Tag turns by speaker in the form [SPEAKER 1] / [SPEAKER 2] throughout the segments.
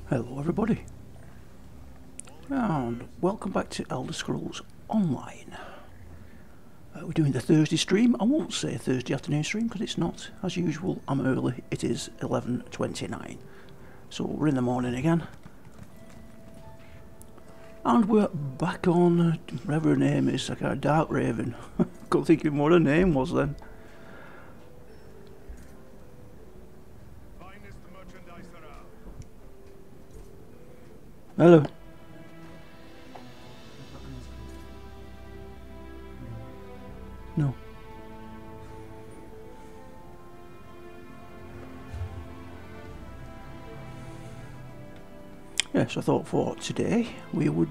[SPEAKER 1] Hello everybody, and welcome back to Elder Scrolls Online. We're doing the Thursday stream. I won't say Thursday afternoon stream because it's not. As usual, I'm early. It is 11:29. So we're in the morning again. And we're back on whatever her name is, like a Dark Raven. Couldn't think of what her name was then. Hello. No. Yes, I thought for today we would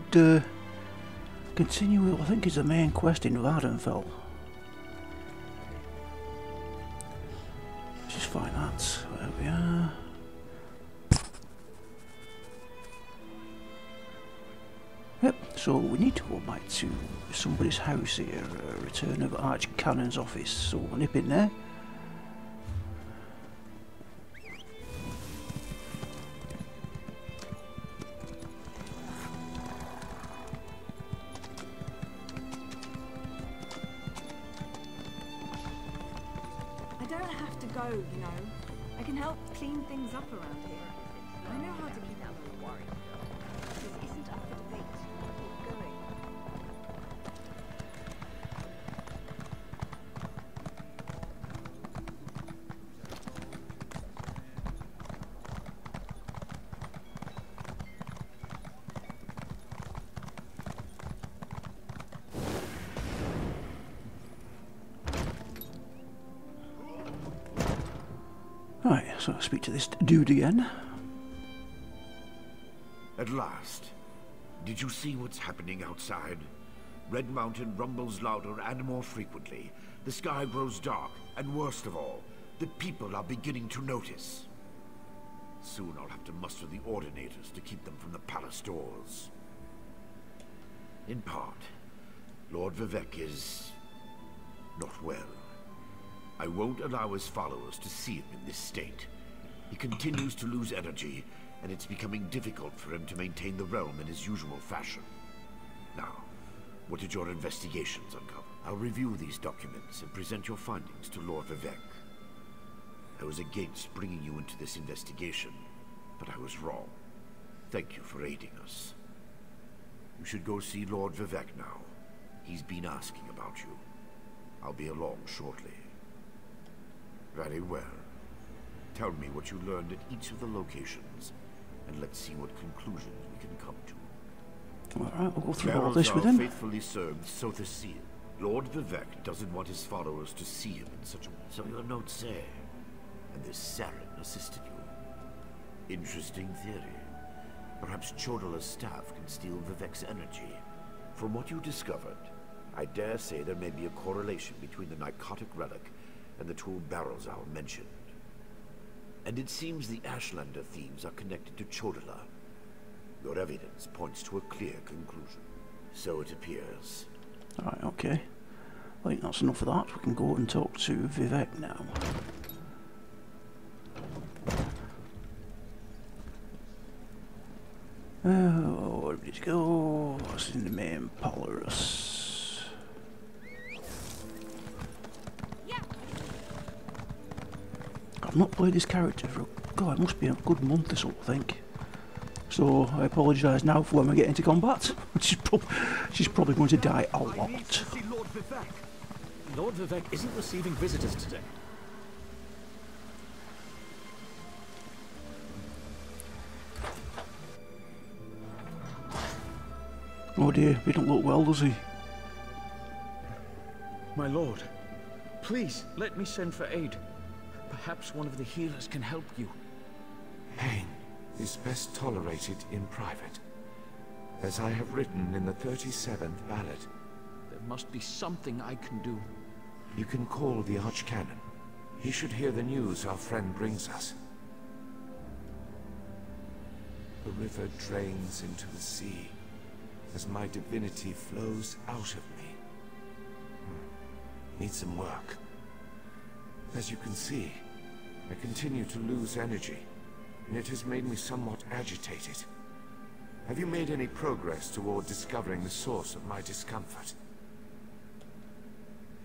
[SPEAKER 1] continue with what I think is the main quest in Vardenfell. Let's just find that. Where we are. Yep, so we need to go back to somebody's house here, return of Archcannon's office, so we'll nip in there.
[SPEAKER 2] I don't have to go, you know. I can help clean things up around here. I know how to keep out the worry. This isn't up for debate. Keep going.
[SPEAKER 1] Right, so I'll speak to this dude again.
[SPEAKER 3] At last. Did you see what's happening outside? Red Mountain rumbles louder and more frequently. The sky grows dark, and worst of all, the people are beginning to notice. Soon I'll have to muster the Ordinators to keep them from the palace doors. In part, Lord Vivek is not well. I won't allow his followers to see him in this state. He continues to lose energy, and it's becoming difficult for him to maintain the realm in his usual fashion. Now, what did your investigations uncover? I'll review these documents and present your findings to Lord Vivek. I was against bringing you into this investigation, but I was wrong. Thank you for aiding us. You should go see Lord Vivek now. He's been asking about you. I'll be along shortly. Very well. Tell me what you learned at each of the locations, and let's see what conclusions we can come to.
[SPEAKER 1] Alright, we'll go through all this with him.
[SPEAKER 3] Faithfully served Sothasil. Lord Vivek doesn't want his followers to see him in such a way. So your notes say. And this Saren assisted you. Interesting theory. Perhaps Chodala's staff can steal Vivek's energy. From what you discovered, I dare say there may be a correlation between the narcotic relic and the two barrels I'll mention. And it seems the Ashlander thieves are connected to Chodala. Your evidence points to a clear conclusion. So it appears.
[SPEAKER 1] Alright, okay. I think that's enough of that. We can go and talk to Vivek now. Oh, where did he go? What's in the main Polaris? I've not played this character for, God, it must be a good month or so, I think. So, I apologise now for when we get into combat. She's probably going to die a lot.
[SPEAKER 4] Lord Vivek isn't receiving visitors today.
[SPEAKER 1] Oh dear, he don't look well, does he?
[SPEAKER 4] My lord, please let me send for aid. Perhaps one of the healers can help you.
[SPEAKER 5] Pain is best tolerated in private, as I have written in the 37th ballad.
[SPEAKER 4] There must be something I can do.
[SPEAKER 5] You can call the Archcanon. He should hear the news our friend brings us. The river drains into the sea, as my divinity flows out of me. Need some work. As you can see, I continue to lose energy. and it has made me somewhat agitated. Have you made any progress toward discovering the source of my discomfort?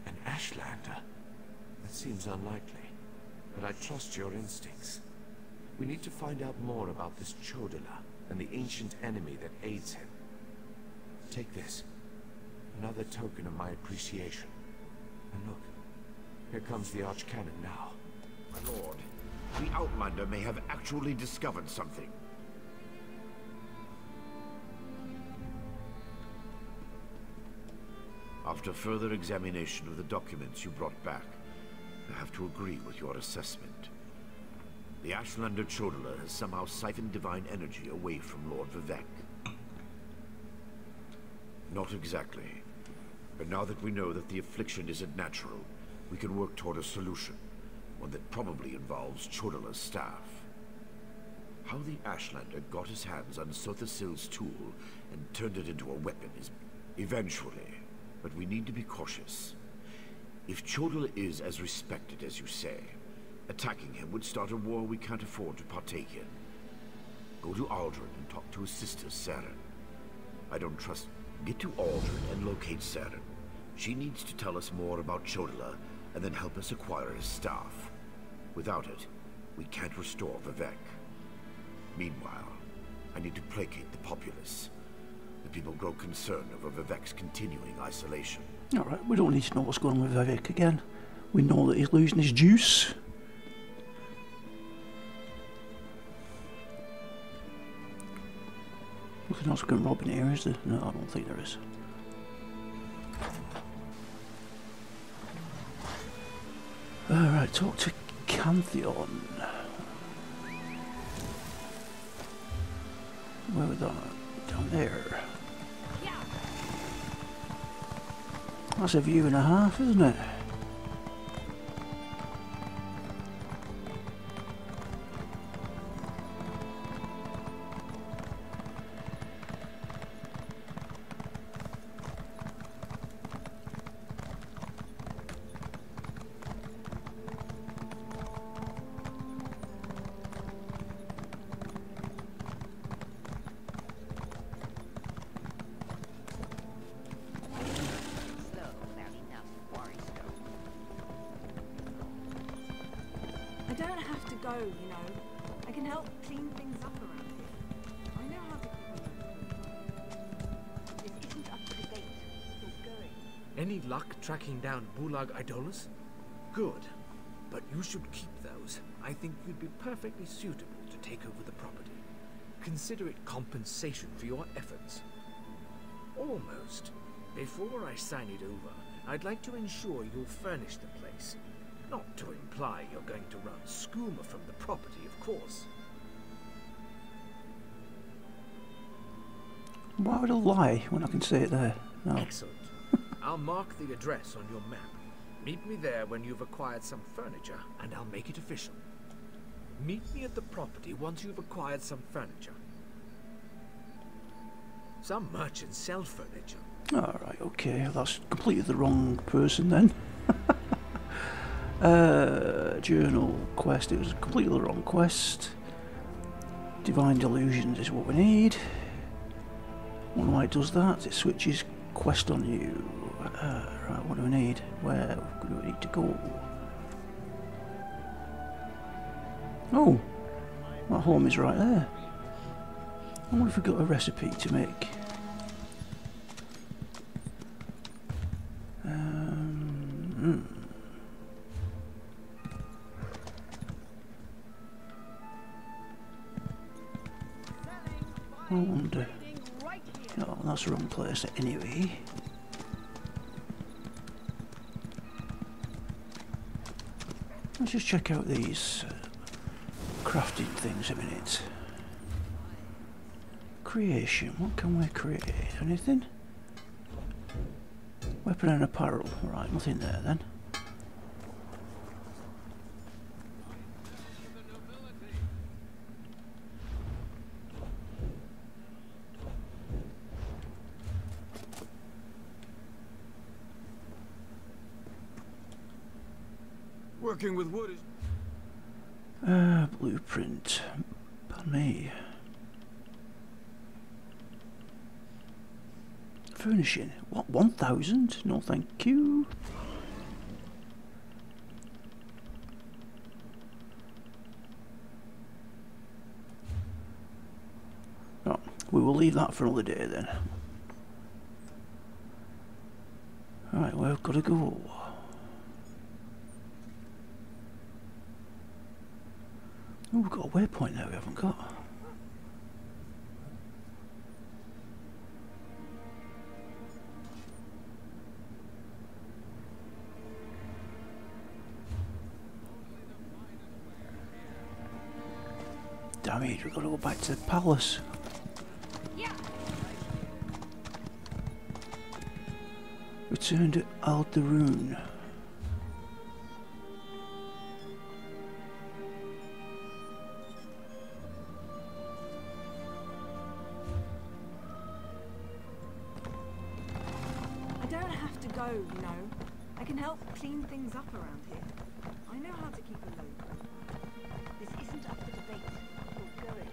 [SPEAKER 5] An Ashlander? That seems unlikely, but I trust your instincts. We need to find out more about this Chodala and the ancient enemy that aids him. Take this. Another token of my appreciation. And look, here comes the Archcanon now.
[SPEAKER 3] My lord, the Outlander may have actually discovered something. After further examination of the documents you brought back, I have to agree with your assessment. The Ashlander Chodala has somehow siphoned divine energy away from Lord Vivek. Not exactly. But now that we know that the affliction isn't natural, we can work toward a solution. One that probably involves Chodala's staff. How the Ashlander got his hands on Sothasil's tool and turned it into a weapon is eventually. But we need to be cautious. If Chodala is as respected as you say, attacking him would start a war we can't afford to partake in. Go to Aldrin and talk to his sister, Saren. I don't trust... Get to Aldrin and locate Saren. She needs to tell us more about Chodala, and then help us acquire his staff. Without it, we can't restore Vivek. Meanwhile, I need to placate the populace. The people grow concerned over Vivek's continuing isolation.
[SPEAKER 1] Alright, we don't need to know what's going on with Vivek again. We know that he's losing his juice. Nothing else we can rob in here, is there? No, I don't think there is. Alright, talk to Cantheon. Where was that? Down there. That's a view and a half, isn't it?
[SPEAKER 2] I don't have to go, you know. I can help clean things up around here. I know how to keep This isn't up to debate. You're going.
[SPEAKER 6] Any luck tracking down Bulag Idolus? Good. But you should keep those. I think you'd be perfectly suitable to take over the property. Consider it compensation for your efforts. Almost. Before I sign it over, I'd like to ensure you'll furnish the place. Not to imply you're going to run skooma from the property, of course.
[SPEAKER 1] Why would I lie when I can say it there? No.
[SPEAKER 6] Excellent. I'll mark the address on your map. Meet me there when you've acquired some furniture, and I'll make it official. Meet me at the property once you've acquired some furniture. Some merchants sell furniture.
[SPEAKER 1] Alright, okay. That's completely the wrong person then. Journal quest. It was completely the wrong quest. Divine delusions is what we need. Wonder why it does that. It switches quest on you. Right, what do we need? Where do we need to go? Oh, my home is right there. I wonder if we've got a recipe to make. I wonder. No, that's the wrong place anyway. Let's just check out these crafting things a minute. Creation, what can we create? Anything? Weapon and apparel, right, nothing there then.
[SPEAKER 7] Working with wood is...
[SPEAKER 1] Blueprint. me. Furnishing. What, 1,000? No thank you. No, we will leave that for another day then. Right, where have got to go? Oh, we've got a waypoint there we haven't got. Damn it, we've got to go back to the palace. Return to Alderun.
[SPEAKER 2] I don't have to go, you know. I can help clean things up around here. I know how to keep a loop. This isn't up for debate. We're going.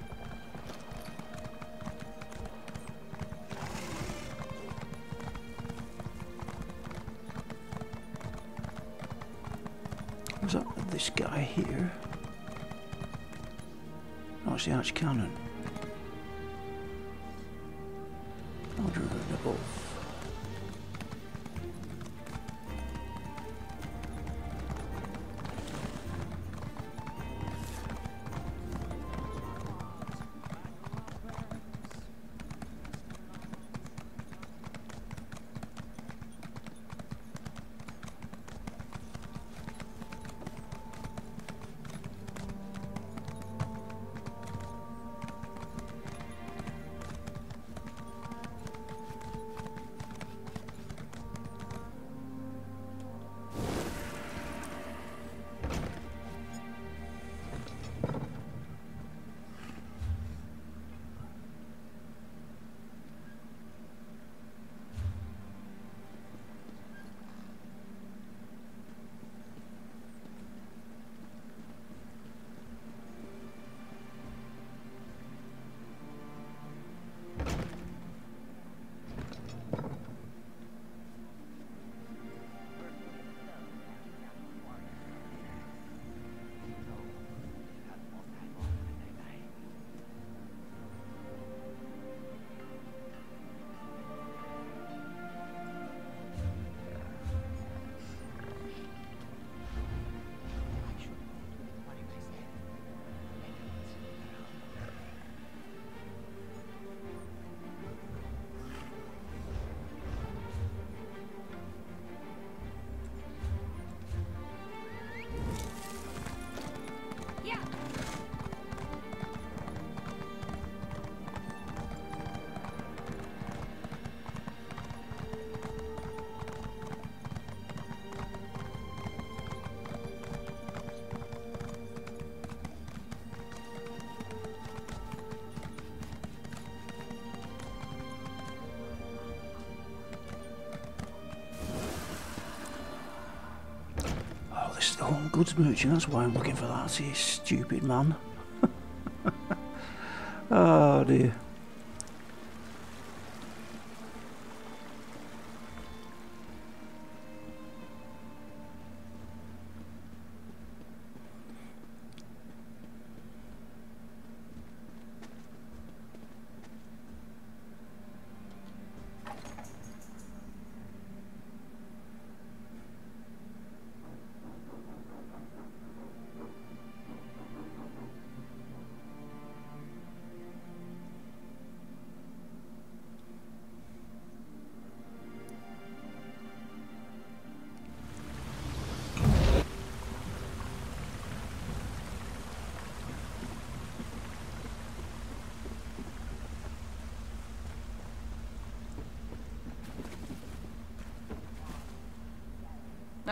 [SPEAKER 1] Was that this guy here? Oh, it's the arch cannon. Alderun above. This is the home goods merchant, that's why I'm looking for that, you stupid man. Oh dear.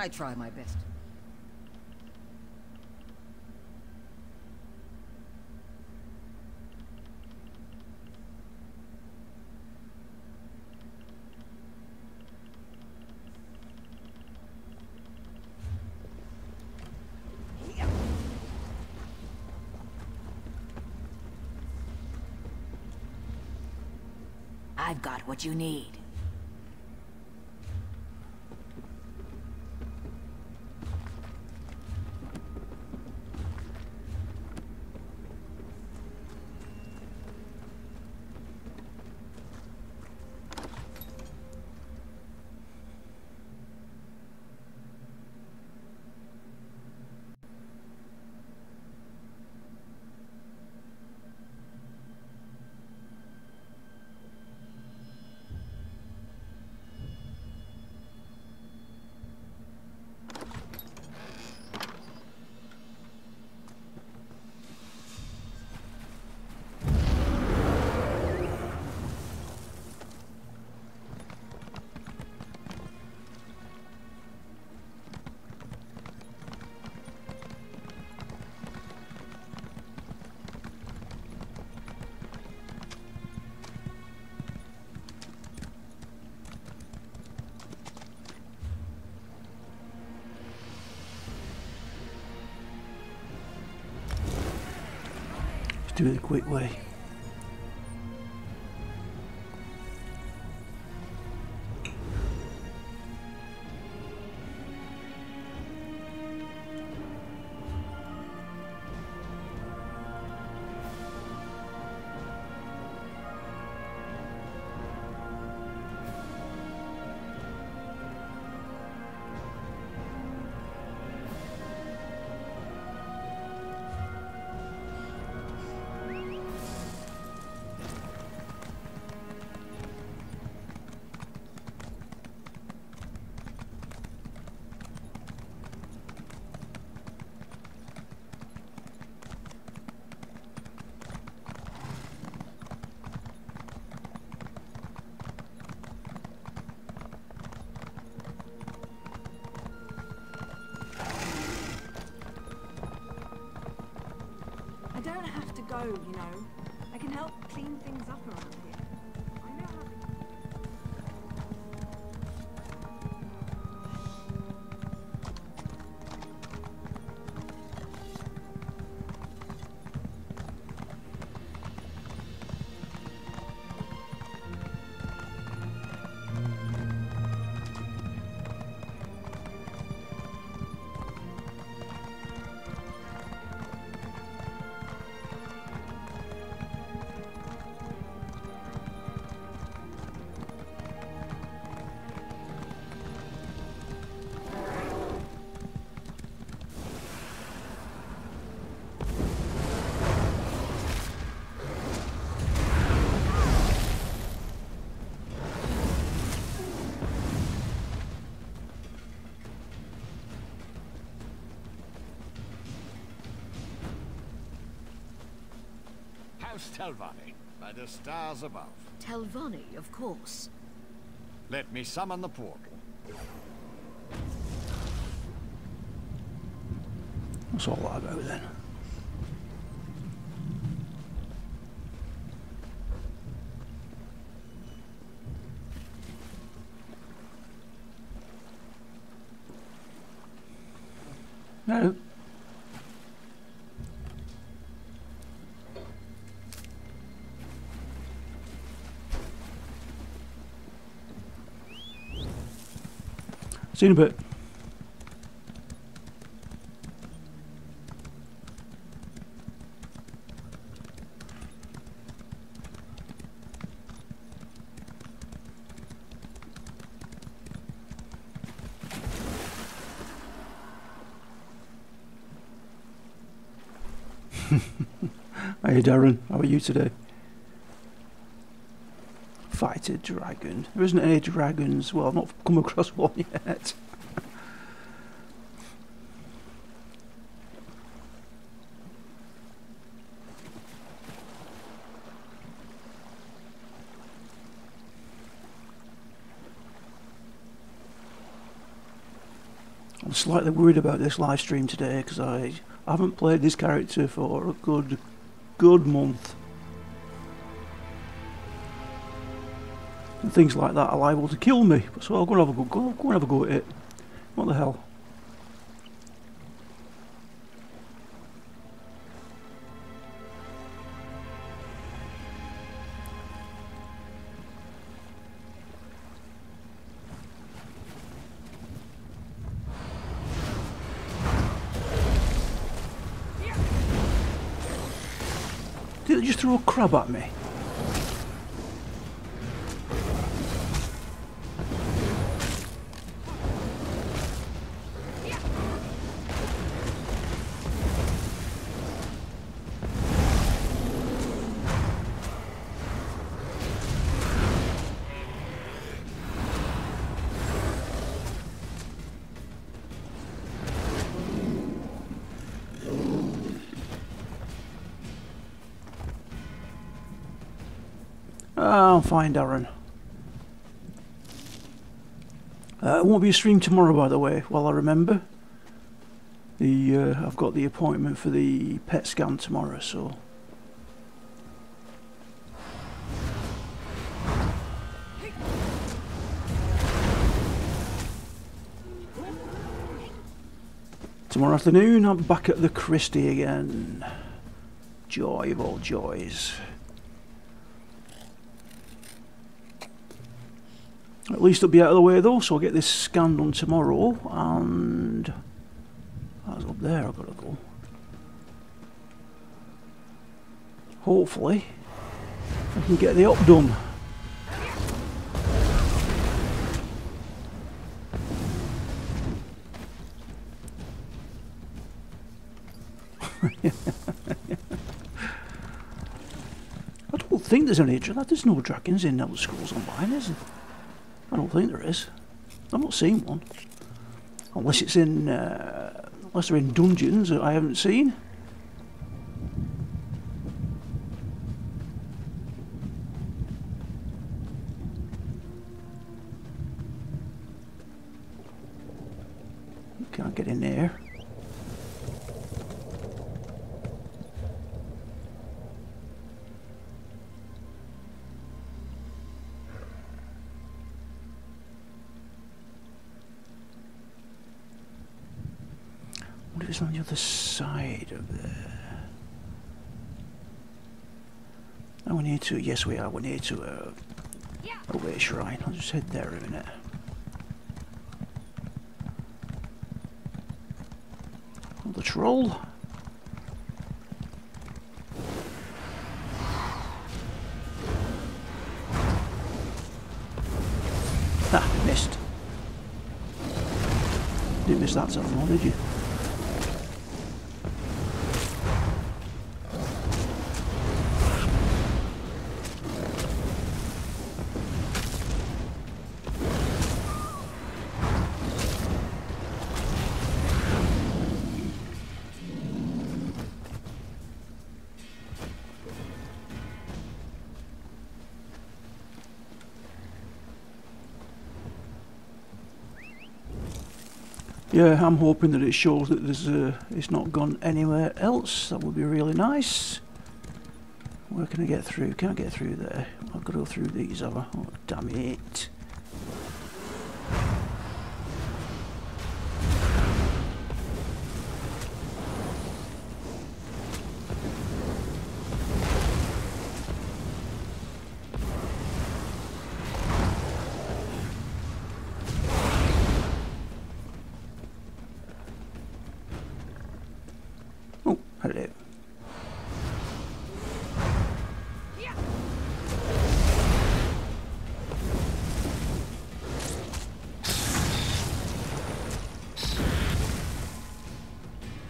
[SPEAKER 7] I try my best.
[SPEAKER 8] I've got what you need.
[SPEAKER 1] Do it the quick way.
[SPEAKER 2] I don't have to go, you know. I can help clean things up around here. I know how to...
[SPEAKER 9] House Telvanni, by the stars above.
[SPEAKER 7] Telvanni, of course.
[SPEAKER 9] Let me summon the portal.
[SPEAKER 1] What's all that about then? No. See you in a bit. Hey Darren, how are you today? Fight a dragon. There isn't any dragons. Well, I've not come across one yet. I'm slightly worried about this live stream today because I haven't played this character for a good month. And things like that are liable to kill me, so I'll go and have a go at it. What the hell? that just threw a crab at me? I'm fine, Darren. It won't be a stream tomorrow, by the way, while I remember. I've got the appointment for the PET scan tomorrow, so... Tomorrow afternoon, I'm back at the Christie again. Joy of all joys. At least it'll be out of the way though, so I'll get this scan done tomorrow, and that's up there I've got to go. Hopefully I can get the up done. I don't think there's any there's no dragons in Elder Scrolls Online, is there? I don't think there is. I've not seen one. Unless it's in unless they're in dungeons that I haven't seen. Can't get in there. What is on the other side of there? Oh, we need to. Yes, we are. We need to a way shrine. I'll just head there a minute. The troll. Ah, missed. Didn't miss that time, did you? Yeah, I'm hoping that it shows that there's it's not gone anywhere else. That would be really nice. Where can I get through? Can't get through there. I've got to go through these, have I? Oh, damn it. Hello.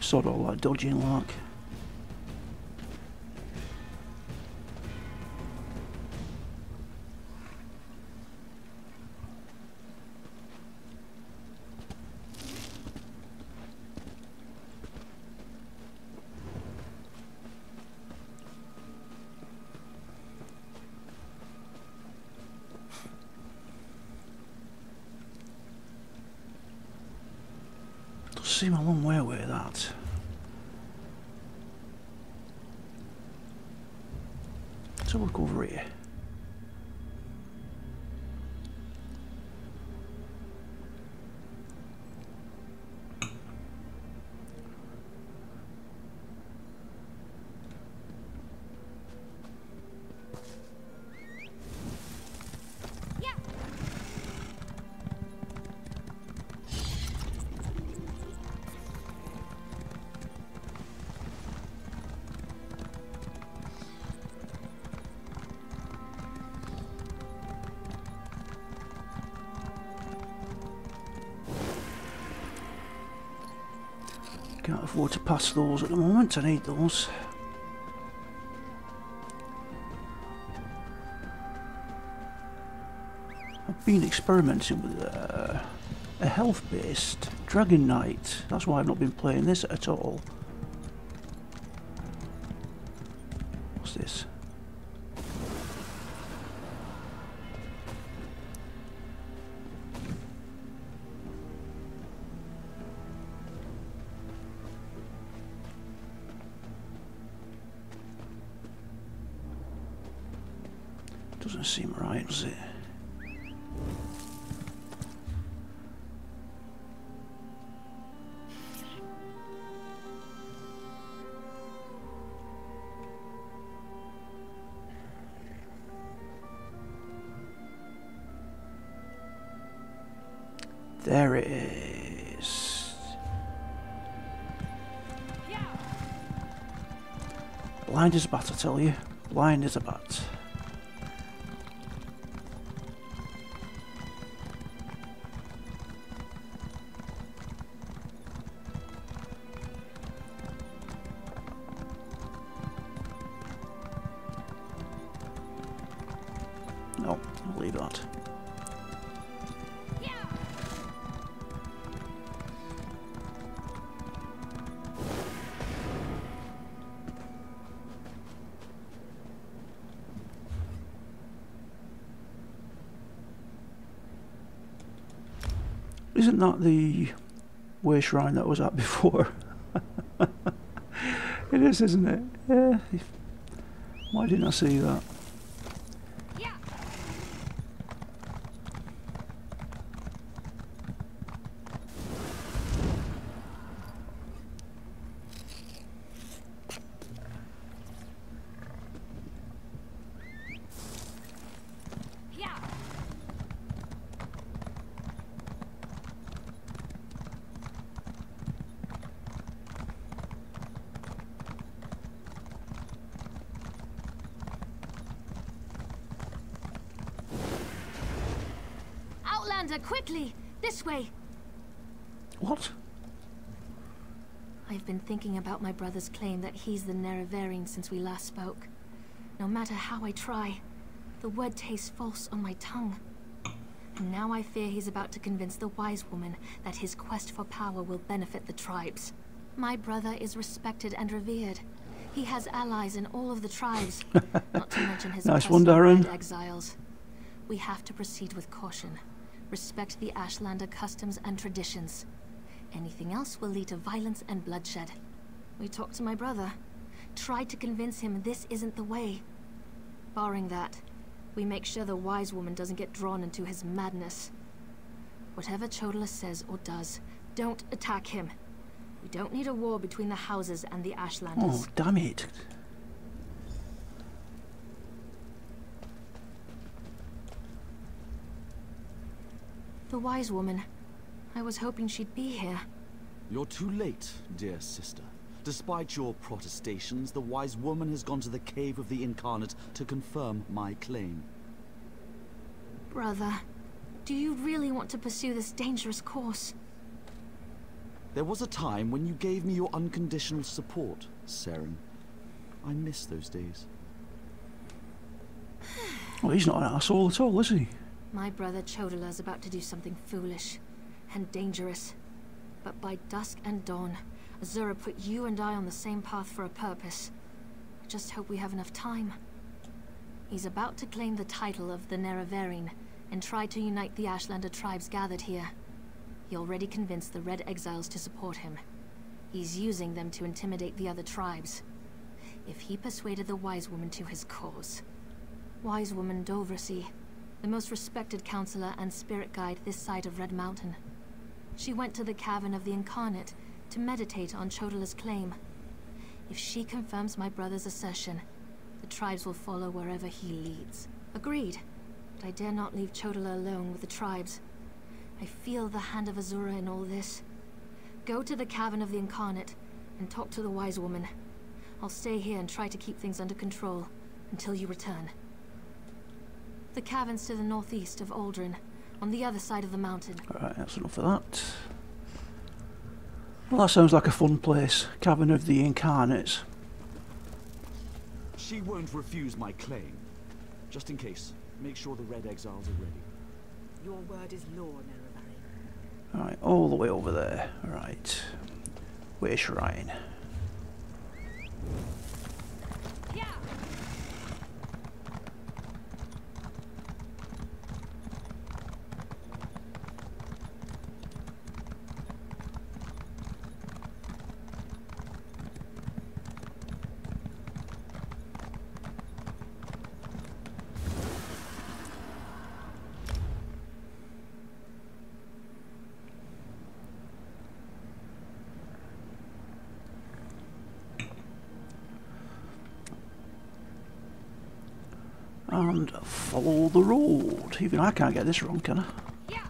[SPEAKER 1] Sod all that dodging lark. Seem a long way away, that. Let's have a look over here. Can't afford to pass those at the moment, I need those. I've been experimenting with a health-based Dragon Knight. That's why I've not been playing this at all. What's this? Doesn't seem right, does it? There it is. Blind as a bat, I tell you. Blind as a bat. No, I'll leave that. Isn't that the way shrine that I was at before? It is, isn't it? Yeah. Why didn't I see that?
[SPEAKER 8] Quickly! This way!
[SPEAKER 1] What?
[SPEAKER 8] I've been thinking about my brother's claim that he's the Nerevarine since we last spoke. No matter how I try, the word tastes false on my tongue. And now I fear he's about to convince the wise woman that his quest for power will benefit the tribes. My brother is respected and revered. He has allies in all of the tribes, not to mention his
[SPEAKER 1] nice one, Darren.
[SPEAKER 8] exiles. We have to proceed with caution. Respect the Ashlander customs and traditions. Anything else will lead to violence and bloodshed. We talked to my brother. Tried to convince him this isn't the way. Barring that, we make sure the wise woman doesn't get drawn into his madness. Whatever Chodola says or does, don't attack him. We don't need a war between the houses and the Ashlanders.
[SPEAKER 1] Oh, damn it.
[SPEAKER 8] The wise woman. I was hoping she'd be here.
[SPEAKER 10] You're too late, dear sister. Despite your protestations, the wise woman has gone to the cave of the incarnate to confirm my claim.
[SPEAKER 8] Brother, do you really want to pursue this dangerous course?
[SPEAKER 10] There was a time when you gave me your unconditional support, Saren. I miss those days.
[SPEAKER 1] Well, he's not an asshole at all, is he?
[SPEAKER 8] My brother Chodola's about to do something foolish and dangerous. But by dusk and dawn, Azura put you and I on the same path for a purpose. I just hope we have enough time. He's about to claim the title of the Nerevarine and try to unite the Ashlander tribes gathered here. He already convinced the Red Exiles to support him. He's using them to intimidate the other tribes. If he persuaded the Wise Woman to his cause. Wise Woman Dovrasi, the most respected counselor and spirit guide this side of Red Mountain. She went to the Cavern of the Incarnate to meditate on Chodola's claim. If she confirms my brother's assertion, the tribes will follow wherever he leads. Agreed, but I dare not leave Chodola alone with the tribes. I feel the hand of Azura in all this. Go to the Cavern of the Incarnate and talk to the Wise Woman. I'll stay here and try to keep things under control until you return. The cavern's to the northeast of Aldrin, on the other side of the mountain.
[SPEAKER 1] Alright, that's enough of that. Well, that sounds like a fun place. Cavern of the Incarnates.
[SPEAKER 10] She won't refuse my claim. Just in case, make sure the Red Exiles are ready.
[SPEAKER 2] Your word is law, Nerevari.
[SPEAKER 1] Alright, all the way over there. Right. Where shrine?
[SPEAKER 2] Yeah.
[SPEAKER 1] And follow the road. Even I can't get this wrong, can I?
[SPEAKER 2] Yeah.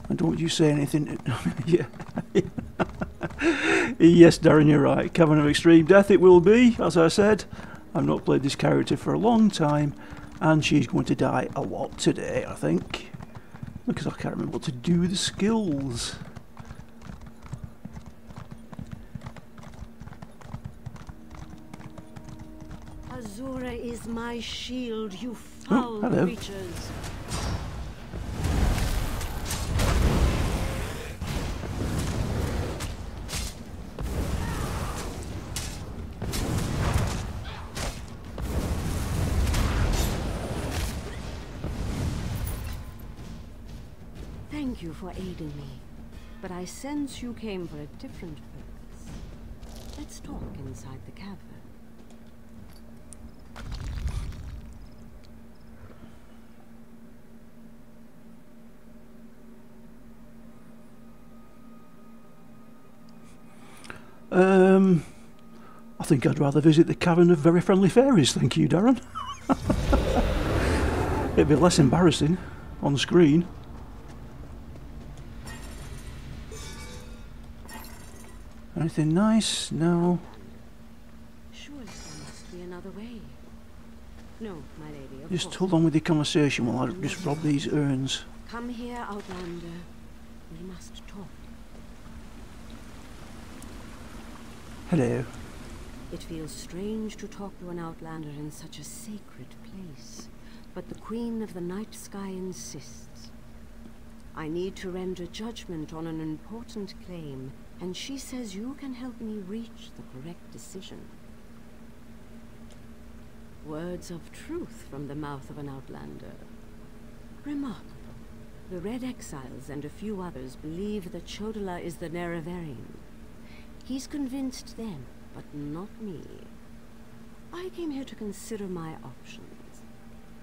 [SPEAKER 1] And don't you say anything. Yeah. Yes, Darren, you're right. Cavern of Extreme Death it will be, as I said. I've not played this character for a long time, and she's going to die a lot today, I think. Because I can't remember what to do with the skills.
[SPEAKER 7] Azura is my shield, you foul creatures. Thank you for aiding me, but I sense you came for a different purpose. Let's talk inside the cavern.
[SPEAKER 1] I think I'd rather visit the Cavern of Very Friendly Fairies, thank you, Darren. It'd be less embarrassing on the screen. Anything nice? No.
[SPEAKER 7] Surely there must be another way. No, my lady, of
[SPEAKER 1] Just
[SPEAKER 7] course.
[SPEAKER 1] hold on with the conversation while I just rob these urns.
[SPEAKER 7] Come here, Outlander. We must talk.
[SPEAKER 1] Hello.
[SPEAKER 7] It feels strange to talk to an Outlander in such a sacred place, but the Queen of the Night Sky insists. I need to render judgment on an important claim, and she says you can help me reach the correct decision. Words of truth from the mouth of an Outlander. Remarkable. The Red Exiles and a few others believe that Chodala is the Nerevarine. He's convinced them, but not me. I came here to consider my options.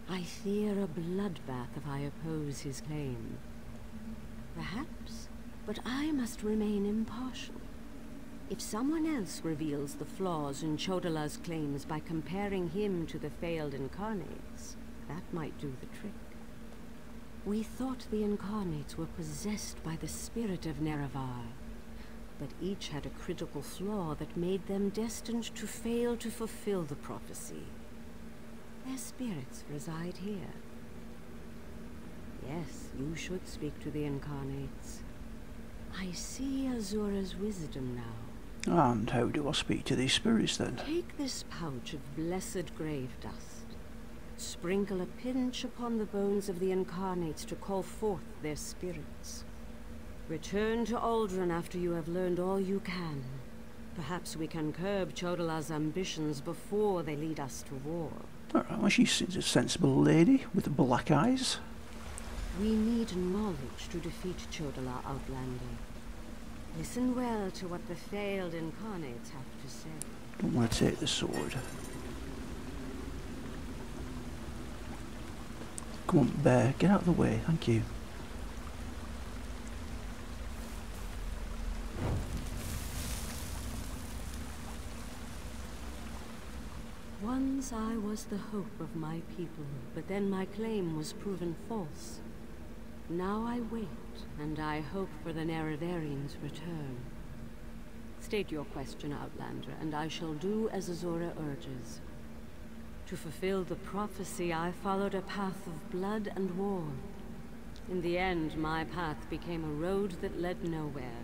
[SPEAKER 7] I fear a bloodbath if I oppose his claim. Perhaps, but I must remain impartial. If someone else reveals the flaws in Chodala's claims by comparing him to the failed incarnates, that might do the trick. We thought the incarnates were possessed by the spirit of Nerevar, but each had a critical flaw that made them destined to fail to fulfill the prophecy. Their spirits reside here. Yes, you should speak to the incarnates. I see Azura's wisdom now.
[SPEAKER 1] And how do I speak to these spirits then?
[SPEAKER 7] Take this pouch of blessed grave dust. Sprinkle a pinch upon the bones of the incarnates to call forth their spirits. Return to Aldrin after you have learned all you can. Perhaps we can curb Chodala's ambitions before they lead us to war.
[SPEAKER 1] Alright, well, she's a sensible lady with black eyes.
[SPEAKER 7] We need knowledge to defeat Chodala, Outlander. Listen well to what the failed incarnates have to say.
[SPEAKER 1] Don't want to take the sword. Come on, bear, get out of the way, thank you.
[SPEAKER 7] Once I was the hope of my people, but then my claim was proven false. Now I wait, and I hope for the Nerevarines' return. State your question, Outlander, and I shall do as Azura urges. To fulfill the prophecy, I followed a path of blood and war. In the end, my path became a road that led nowhere,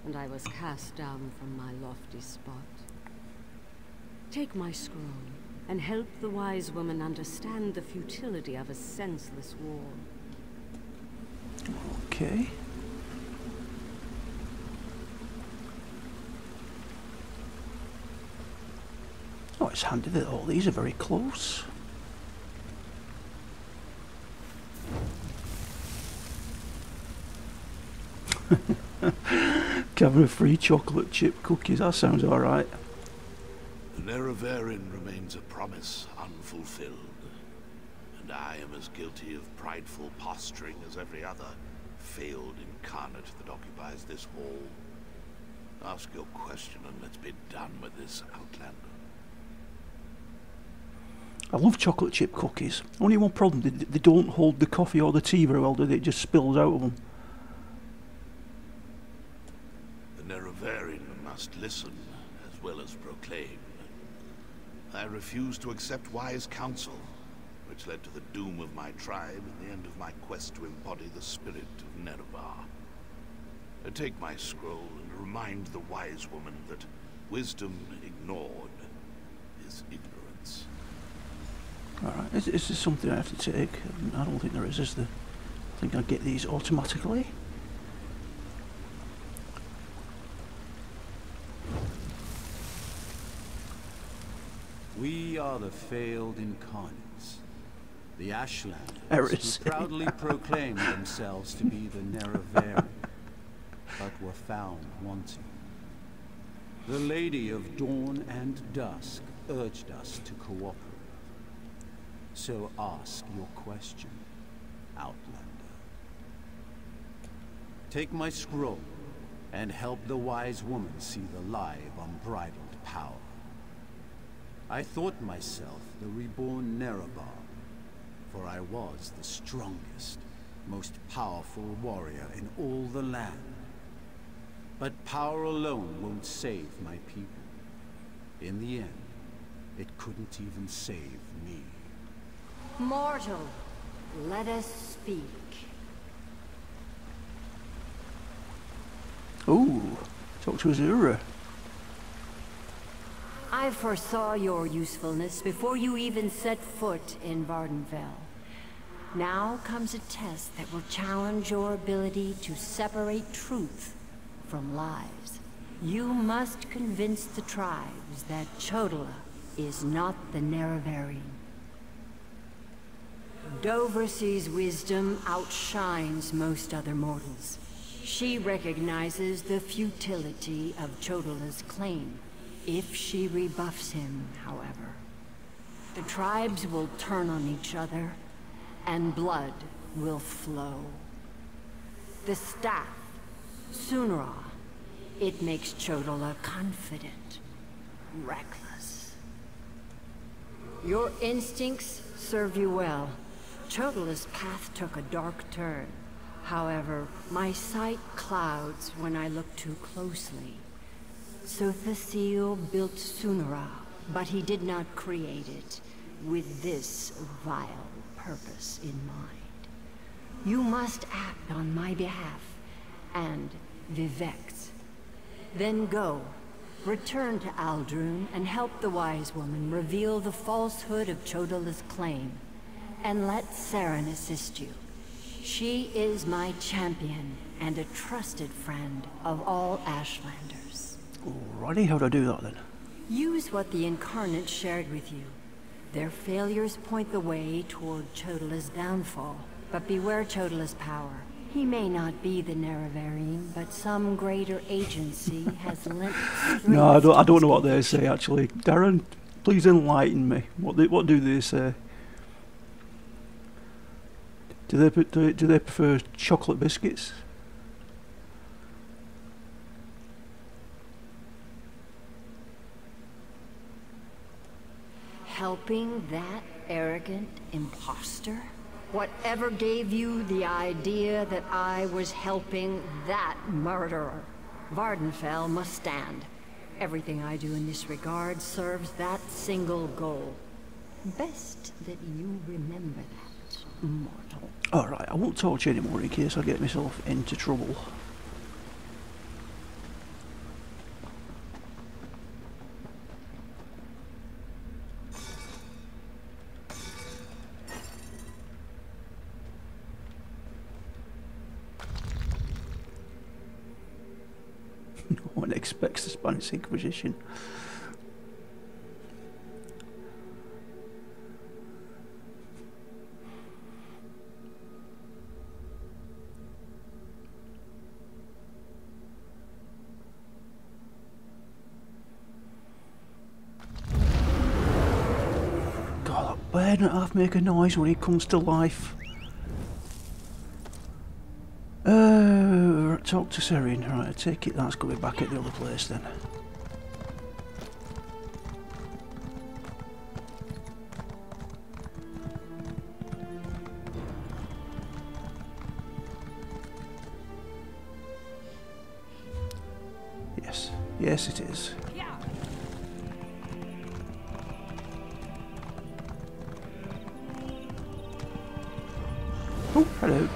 [SPEAKER 7] and I was cast down from my lofty spot. Take my scroll, and help the wise woman understand the futility of a senseless war.
[SPEAKER 1] Okay. Oh, it's handy that all these are very close. Cover of free chocolate chip cookies, that sounds alright.
[SPEAKER 11] The Nerevarin remains a promise unfulfilled, and I am as guilty of prideful posturing as every other failed incarnate that occupies this hall. Ask your question and let's be done with this, Outlander.
[SPEAKER 1] I love chocolate chip cookies. Only one problem, they don't hold the coffee or the tea very well, do they? It just spills out of them.
[SPEAKER 11] The Nerevarin must listen as well as proclaim. I refuse to accept wise counsel, which led to the doom of my tribe and the end of my quest to embody the spirit of Nerevar. Take my scroll and remind the wise woman that wisdom ignored is ignorance.
[SPEAKER 1] Alright, is this something I have to take? I don't think there is there? I think I get these automatically.
[SPEAKER 10] We are the failed incarnates. The Ashlanders who proudly proclaim themselves to be the Nerevarin, but were found wanting. The Lady of Dawn and Dusk urged us to cooperate. So ask your question, Outlander. Take my scroll and help the wise woman see the lie of unbridled power. I thought myself the reborn Nerevar, for I was the strongest, most powerful warrior in all the land. But power alone won't save my people. In the end, it couldn't even save me.
[SPEAKER 7] Mortal, let us speak.
[SPEAKER 1] Ooh, talk to Azura.
[SPEAKER 7] I foresaw your usefulness before you even set foot in Vardenfell. Now comes a test that will challenge your ability to separate truth from lies. You must convince the tribes that Chodola is not the Nerevarin. Doversee's wisdom outshines most other mortals. She recognizes the futility of Chodola's claim. If she rebuffs him, however, the tribes will turn on each other, and blood will flow. The staff, Sunra, it makes Chodola confident, reckless. Your instincts serve you well. Chodola's path took a dark turn. However, my sight clouds when I look too closely. Sothasil built Sunra, but he did not create it with this vile purpose in mind. You must act on my behalf, and Vivect. Then go, return to Aldrun, and help the wise woman reveal the falsehood of Chodola's claim. And let Saren assist you. She is my champion, and a trusted friend of all Ashlanders.
[SPEAKER 1] Alrighty, how do I do that then?
[SPEAKER 7] Use what the Incarnate shared with you. Their failures point the way toward Chodola's downfall, but beware Chodola's power. He may not be the Nerevarin, but some greater agency has lent strength.
[SPEAKER 1] No, I don't know what they say actually. Darren, please enlighten me. What do they say? Do they prefer chocolate biscuits?
[SPEAKER 7] Helping that arrogant imposter? Whatever gave you the idea that I was helping that murderer? Vardenfell must stand. Everything I do in this regard serves that single goal. Best that you remember that, mortal.
[SPEAKER 1] Alright, I won't talk to you anymore in case I get myself into trouble. No one expects the Spanish Inquisition. God, that bird don't half make a noise when he comes to life. Talk to Serin. Right, I take it that's going back at the other place then. Yes, yes it is. Oh, hello.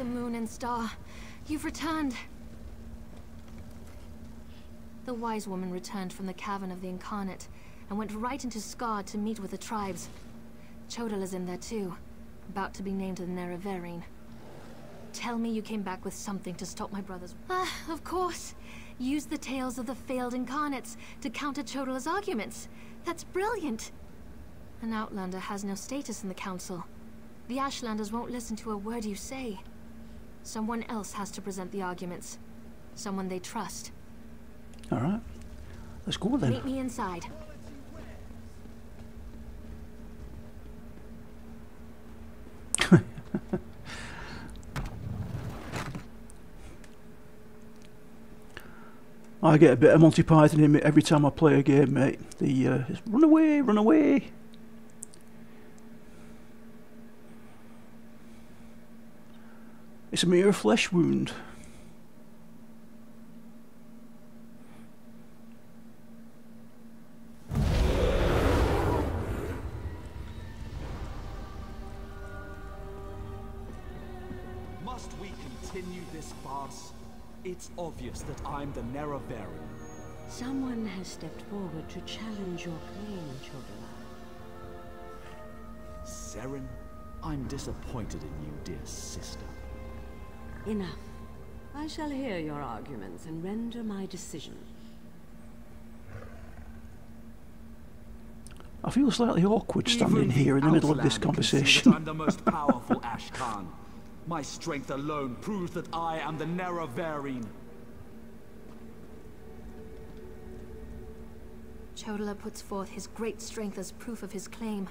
[SPEAKER 8] Moon and star, you've returned. The wise woman returned from the cavern of the Incarnate and went right into Scar to meet with the tribes. Chodola's in there too, about to be named the Nerevarine. Tell me you came back with something to stop my brothers. Of course. Use the tales of the failed Incarnates to counter Chodola's arguments. That's brilliant. An Outlander has no status in the Council. The Ashlanders won't listen to a word you say. Someone else has to present the arguments. Someone they trust.
[SPEAKER 1] Alright. Let's go then.
[SPEAKER 8] Meet me inside.
[SPEAKER 1] I get a bit of Monty Python in me every time I play a game, mate. The run away, run away. It's a mere flesh wound.
[SPEAKER 12] Must we continue this farce? It's obvious that I'm the Nerevarine.
[SPEAKER 7] Someone has stepped forward to challenge your claim, Chodola.
[SPEAKER 12] Serin, I'm disappointed in you, dear sister.
[SPEAKER 7] Enough. I shall hear your arguments and render my decision.
[SPEAKER 1] I feel slightly awkward standing here in the middle of this conversation.
[SPEAKER 12] I'm the most powerful Ash Khan. My strength alone proves that I am the Nerevarine.
[SPEAKER 8] Chodola puts forth his great strength as proof of his claim.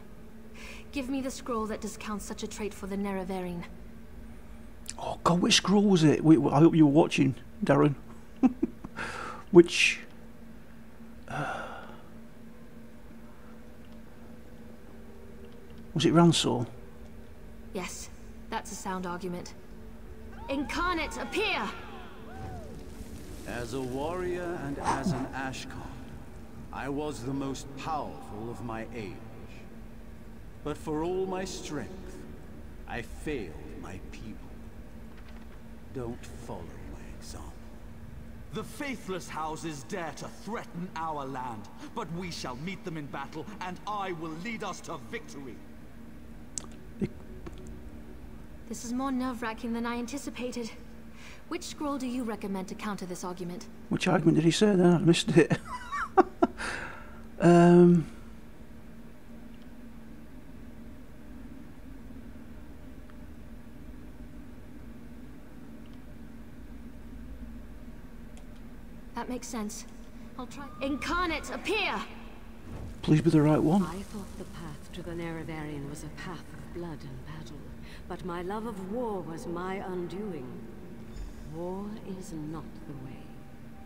[SPEAKER 8] Give me the scroll that discounts such a trait for the Nerevarine.
[SPEAKER 1] Oh God, which scroll was it? I hope you were watching, Darren. Which... was it Ransel?
[SPEAKER 8] Yes, that's a sound argument. Incarnate, appear!
[SPEAKER 10] As a warrior and as an Ashkar, I was the most powerful of my age. But for all my strength, I failed my people. Don't follow my example.
[SPEAKER 12] The faithless houses dare to threaten our land, but we shall meet them in battle, and I will lead us to victory.
[SPEAKER 8] This is more nerve-wracking than I anticipated. Which scroll do you recommend to counter this argument?
[SPEAKER 1] Which argument did he say then? I missed it.
[SPEAKER 8] That makes sense. I'll try. Incarnate, appear!
[SPEAKER 1] Please be the right one.
[SPEAKER 7] I thought the path to the Neraverian was a path of blood and battle, but my love of war was my undoing. War is not the way.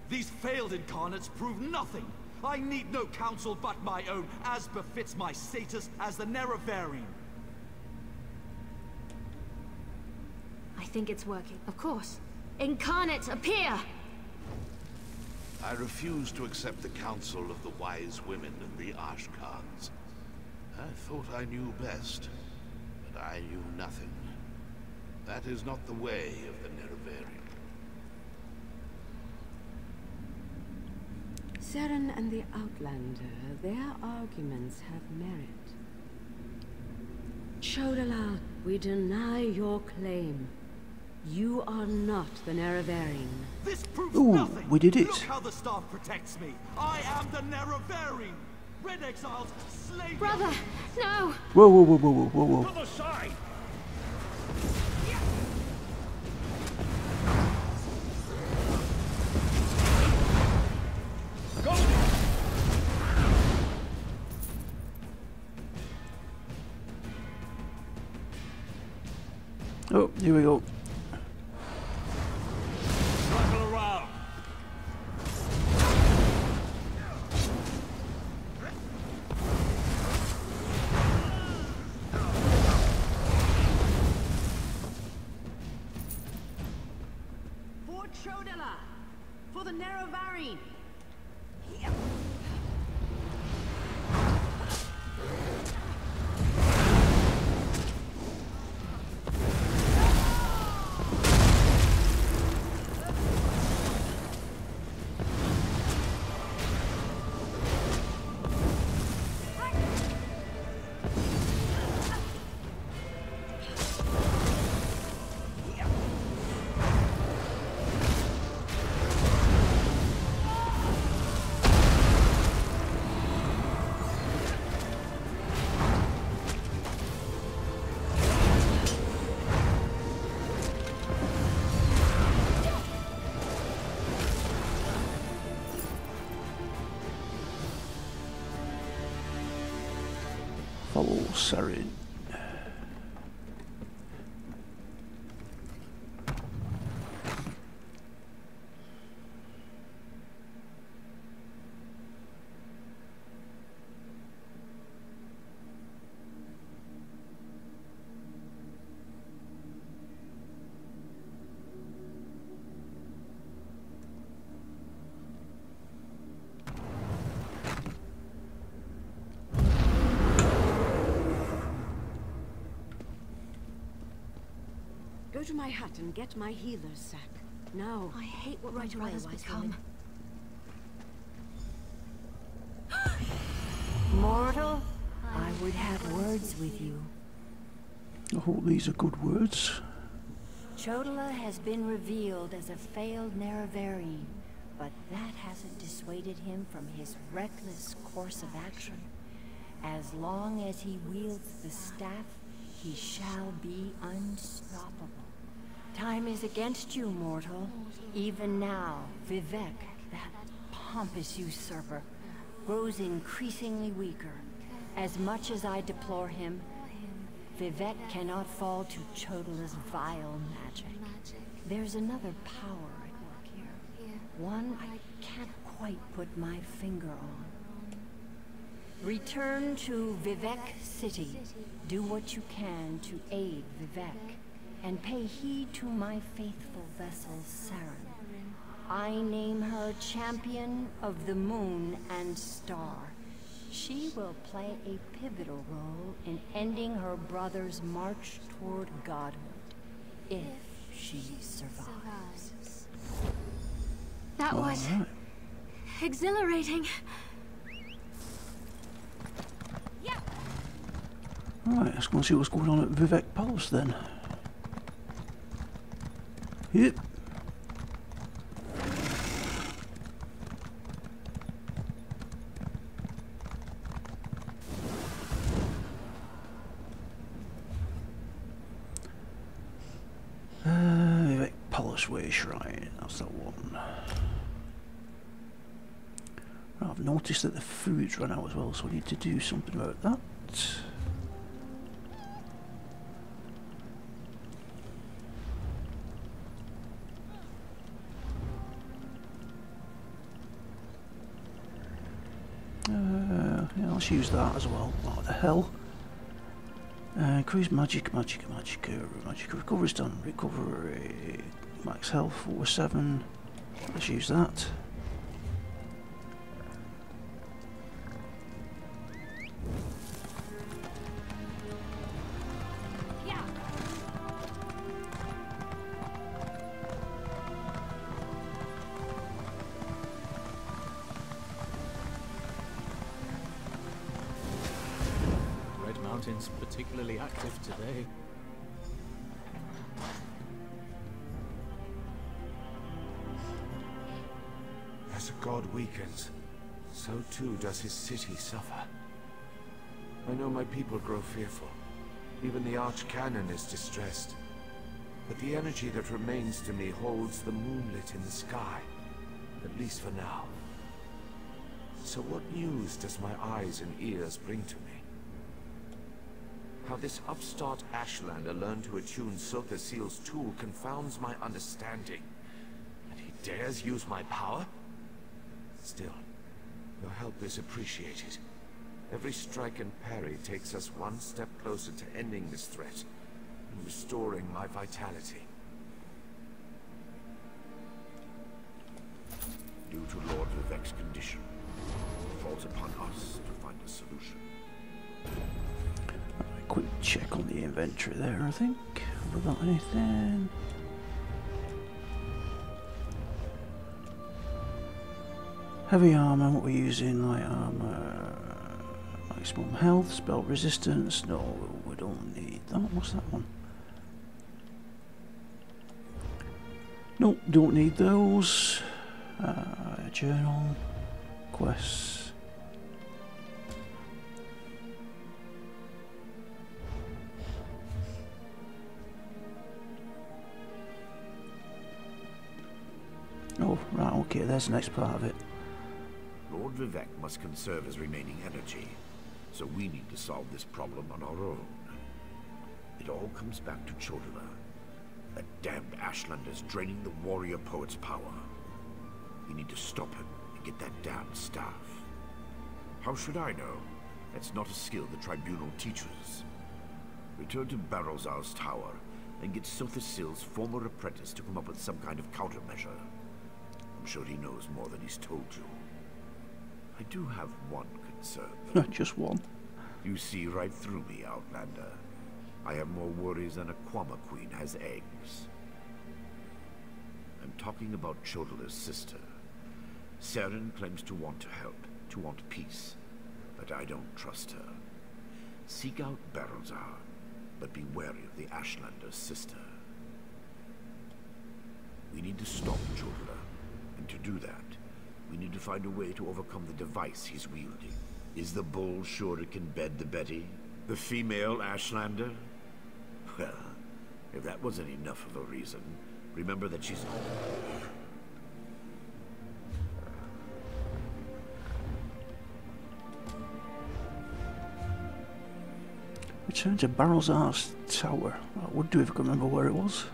[SPEAKER 12] These failed incarnates prove nothing. I need no counsel but my own, as befits my status as the Neraverian.
[SPEAKER 8] I think it's working. Of course. Incarnate, appear!
[SPEAKER 11] I refuse to accept the counsel of the wise women and the Ashkans. I thought I knew best, but I knew nothing. That is not the way of the Neraverian.
[SPEAKER 7] Seren and the Outlander, their arguments have merit. Chodala, we deny your claim. You are not the Neraverian.
[SPEAKER 12] This proves
[SPEAKER 1] Ooh,
[SPEAKER 12] nothing.
[SPEAKER 1] we did it.
[SPEAKER 12] Look how the staff protects me. I am the Neraverian. Red Exiles, slay me.
[SPEAKER 8] Brother, no!
[SPEAKER 1] Whoa, whoa, whoa, whoa, whoa, whoa.
[SPEAKER 12] To the side.
[SPEAKER 1] Oh, here we go.
[SPEAKER 9] Circle around.
[SPEAKER 7] For Chodala! For the Neraverian!
[SPEAKER 1] Follow Seren.
[SPEAKER 7] Go to my hut and get my healer's sack. Now.
[SPEAKER 8] I hate what
[SPEAKER 7] Right
[SPEAKER 8] my
[SPEAKER 7] away,
[SPEAKER 8] brother's
[SPEAKER 7] wise
[SPEAKER 8] become.
[SPEAKER 7] woman.
[SPEAKER 13] Mortal, I would have words with you.
[SPEAKER 1] Oh, these are good words.
[SPEAKER 13] Chodala has been revealed as a failed Neraverian, but that hasn't dissuaded him from his reckless course of action. As long as he wields the staff, he shall be unstoppable. Time is against you, mortal. Even now, Vivek, that pompous usurper, grows increasingly weaker. As much as I deplore him, Vivek cannot fall to Chodala's vile magic. There's another power at work here. One I can't quite put my finger on. Return to Vivek City. Do what you can to aid Vivek, and pay heed to my faithful vessel, Seren. I name her Champion of the Moon and Star. She will play a pivotal role in ending her brother's march toward godhood, if she survives.
[SPEAKER 2] That was exhilarating.
[SPEAKER 1] Alright, let's go and see what's going on at Vivek Palace then. Yep. Vivek Palace Way Shrine, that's that one. I've noticed that the food's run out as well, so I need to do something about that. Yeah, let's use that as well. What the hell? Increase magic recovery's done. Recovery, max health 4/7. Let's use that.
[SPEAKER 6] Particularly active today.
[SPEAKER 5] As a god weakens, so too does his city suffer. I know my people grow fearful. Even the Archcanon is distressed. But the energy that remains to me holds the moonlit in the sky, at least for now. So what news does my eyes and ears bring to me? How this upstart Ashlander learned to attune Sothasil's tool confounds my understanding. And he dares use my power? Still, your help is appreciated. Every strike and parry takes us one step closer to ending this threat and restoring my vitality.
[SPEAKER 3] Due to Lord Vivek's condition, it falls upon us to find a solution.
[SPEAKER 1] Quick check on the inventory there, I think. Have I got anything? Heavy armor, what we're using, light armor, maximum health, spell resistance. No, we don't need that. What's that one? Nope, don't need those. Journal, quests. Oh, right, okay, there's the next part of it.
[SPEAKER 3] Lord Vivek must conserve his remaining energy, so we need to solve this problem on our own. It all comes back to Chodala. That damned Ashlander's draining the warrior poet's power. We need to stop him and get that damned staff. How should I know? That's not a skill the Tribunal teaches. Return to Barrowzar's tower and get Sothasil's former apprentice to come up with some kind of countermeasure. I'm sure he knows more than he's told you. I do have one concern.
[SPEAKER 1] Not just one.
[SPEAKER 3] You see right through me, Outlander. I have more worries than a Kwama queen has eggs. I'm talking about Chodala's sister. Seren claims to want to help, to want peace, but I don't trust her. Seek out Barrowzar, but be wary of the Ashlander's sister. We need to stop Chodala. And to do that, we need to find a way to overcome the device he's wielding. Is the bull sure it can bed the Betty? The female Ashlander? Well, if that wasn't enough of a reason, remember that she's...
[SPEAKER 1] Return to Barrowzar's tower. I would do if I could remember where it was.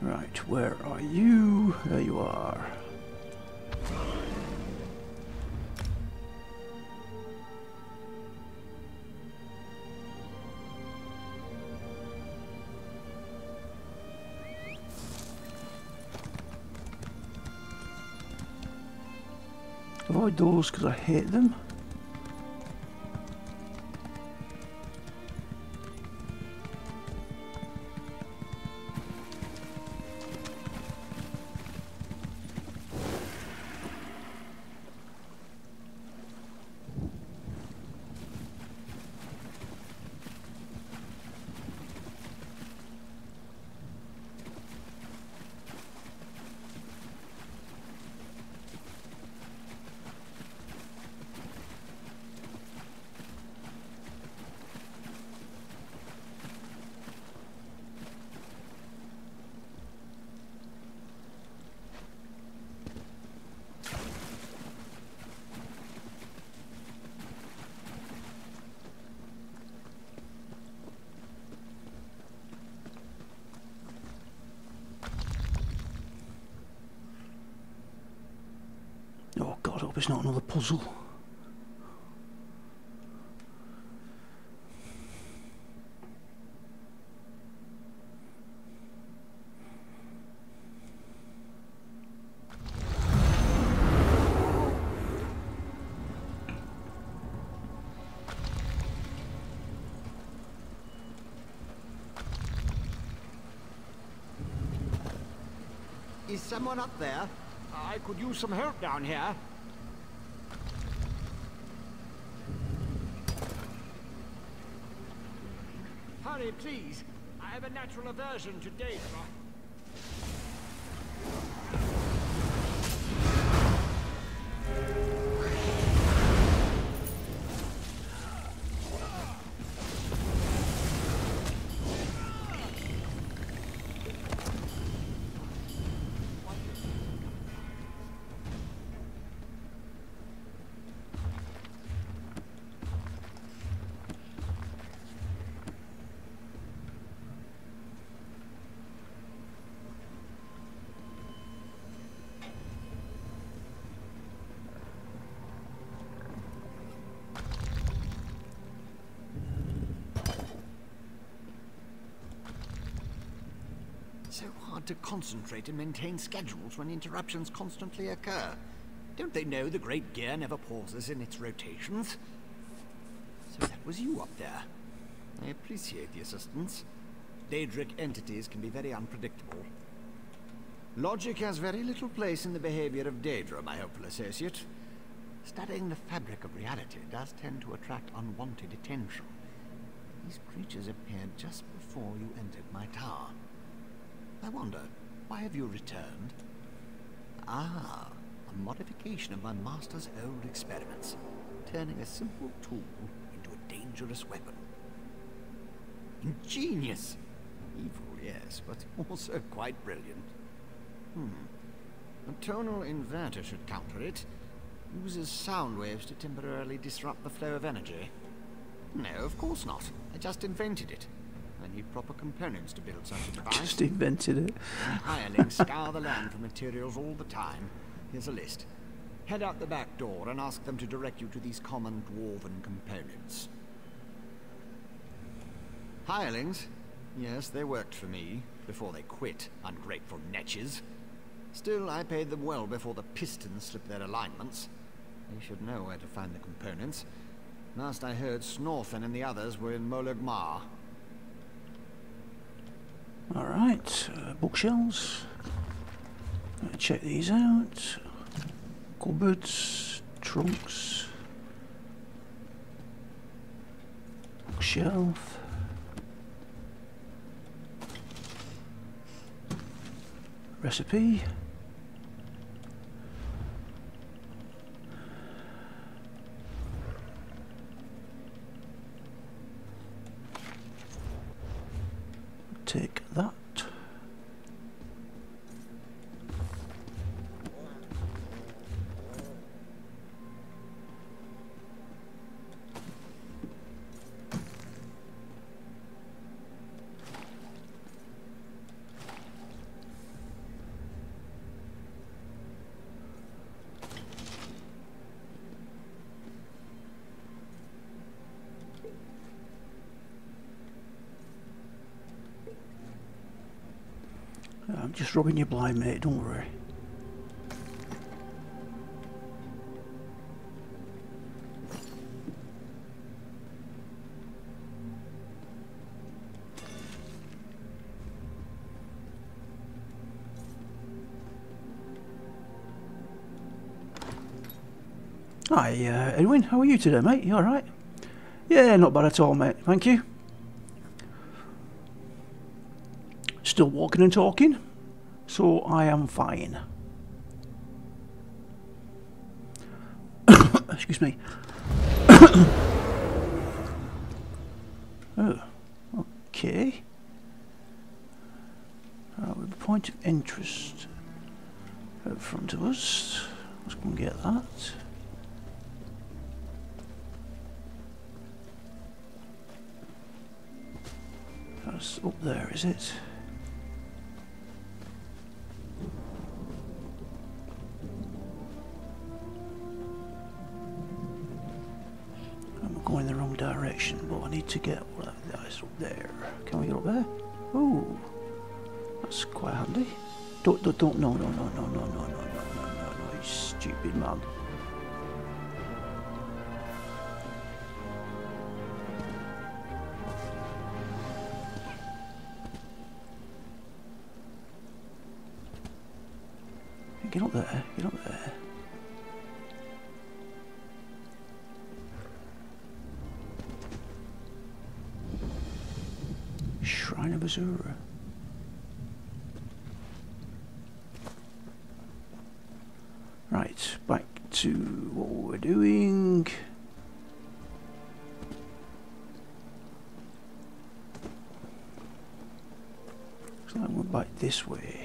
[SPEAKER 1] Right, where are you? There you are. Avoid those because I hate them. Oh God, I hope it's not another puzzle.
[SPEAKER 9] Is someone up there? I could use some help down here. Hurry, please. I have a natural aversion to Daedra. So hard to concentrate and maintain schedules when interruptions constantly occur. Don't they know the great gear never pauses in its rotations? So that was you up there. I appreciate the assistance. Daedric entities can be very unpredictable. Logic has very little place in the behavior of Daedra, my hopeful associate. Studying the fabric of reality does tend to attract unwanted attention. These creatures appeared just before you entered my tower. I wonder, why have you returned? Ah, a modification of my master's old experiments, turning a simple tool into a dangerous weapon. Ingenious! Evil, yes, but also quite brilliant. A tonal inverter should counter it. Uses sound waves to temporarily disrupt the flow of energy. No, of course not. I just invented it. I need proper components to build such a device.
[SPEAKER 1] Just invented it.
[SPEAKER 9] Hirelings scour the land for materials all the time. Here's a list. Head out the back door and ask them to direct you to these common dwarven components. Hirelings? Yes, they worked for me, before they quit, ungrateful netches. Still, I paid them well before the pistons slipped their alignments. They should know where to find the components. Last I heard, Snorfen and the others were in Molag Mar.
[SPEAKER 1] Alright, bookshelves. Check these out. Cupboards, trunks, bookshelf. Recipe. Take that. I'm just robbing you blind, mate, don't worry. Hi, Edwin, how are you today, mate? You alright? Yeah, not bad at all, mate, thank you. Still walking and talking, so I am fine. Excuse me. Oh, okay. With a point of interest in front of us. Let's go and get that. That's up there, is it? I'm going the wrong direction, but I need to get that is up there. Can we get up there? Oh, that's quite handy. Don't, no, you stupid man. Get up there, get up there. Shrine of Azura. Right, back to what we're doing. Looks like we're back this way.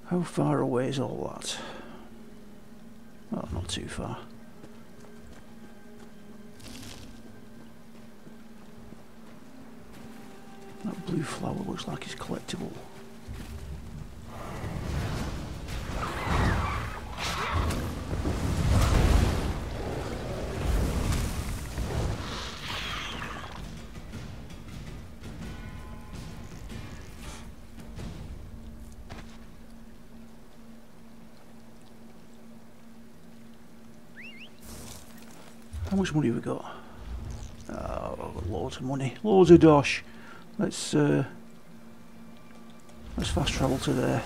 [SPEAKER 1] How far away is all that? Oh, not too far. That blue flower looks like it's collectible. How much money have we got? Oh, I've got loads of money, loads of dosh. Let's fast travel to there.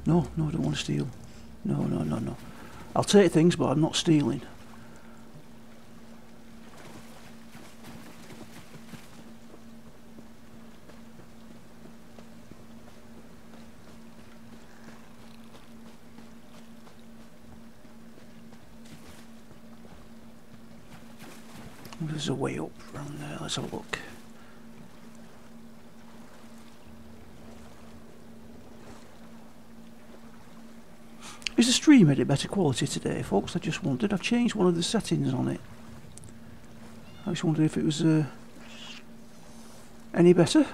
[SPEAKER 1] No, I don't want to steal. No. I'll take things, but I'm not stealing. There's a way up around there. Let's have a look. Is the stream any better quality today, folks? I just wondered. I've changed one of the settings on it. I just wondered if it was any better.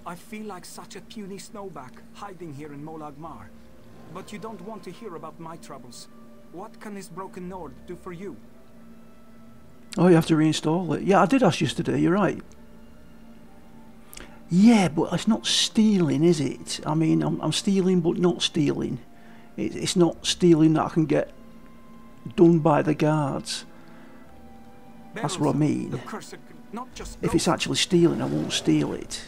[SPEAKER 14] I feel like such a puny snowback hiding here in Molag Mar. But you don't want to hear about my troubles. What can this broken Nord do for you?
[SPEAKER 1] Oh, you have to reinstall it. Yeah, I did ask yesterday, you're right. Yeah, but it's not stealing, is it? I mean, I'm stealing but not stealing. It's not stealing that I can get done by the guards. That's what I mean. If it's actually stealing, I won't steal it.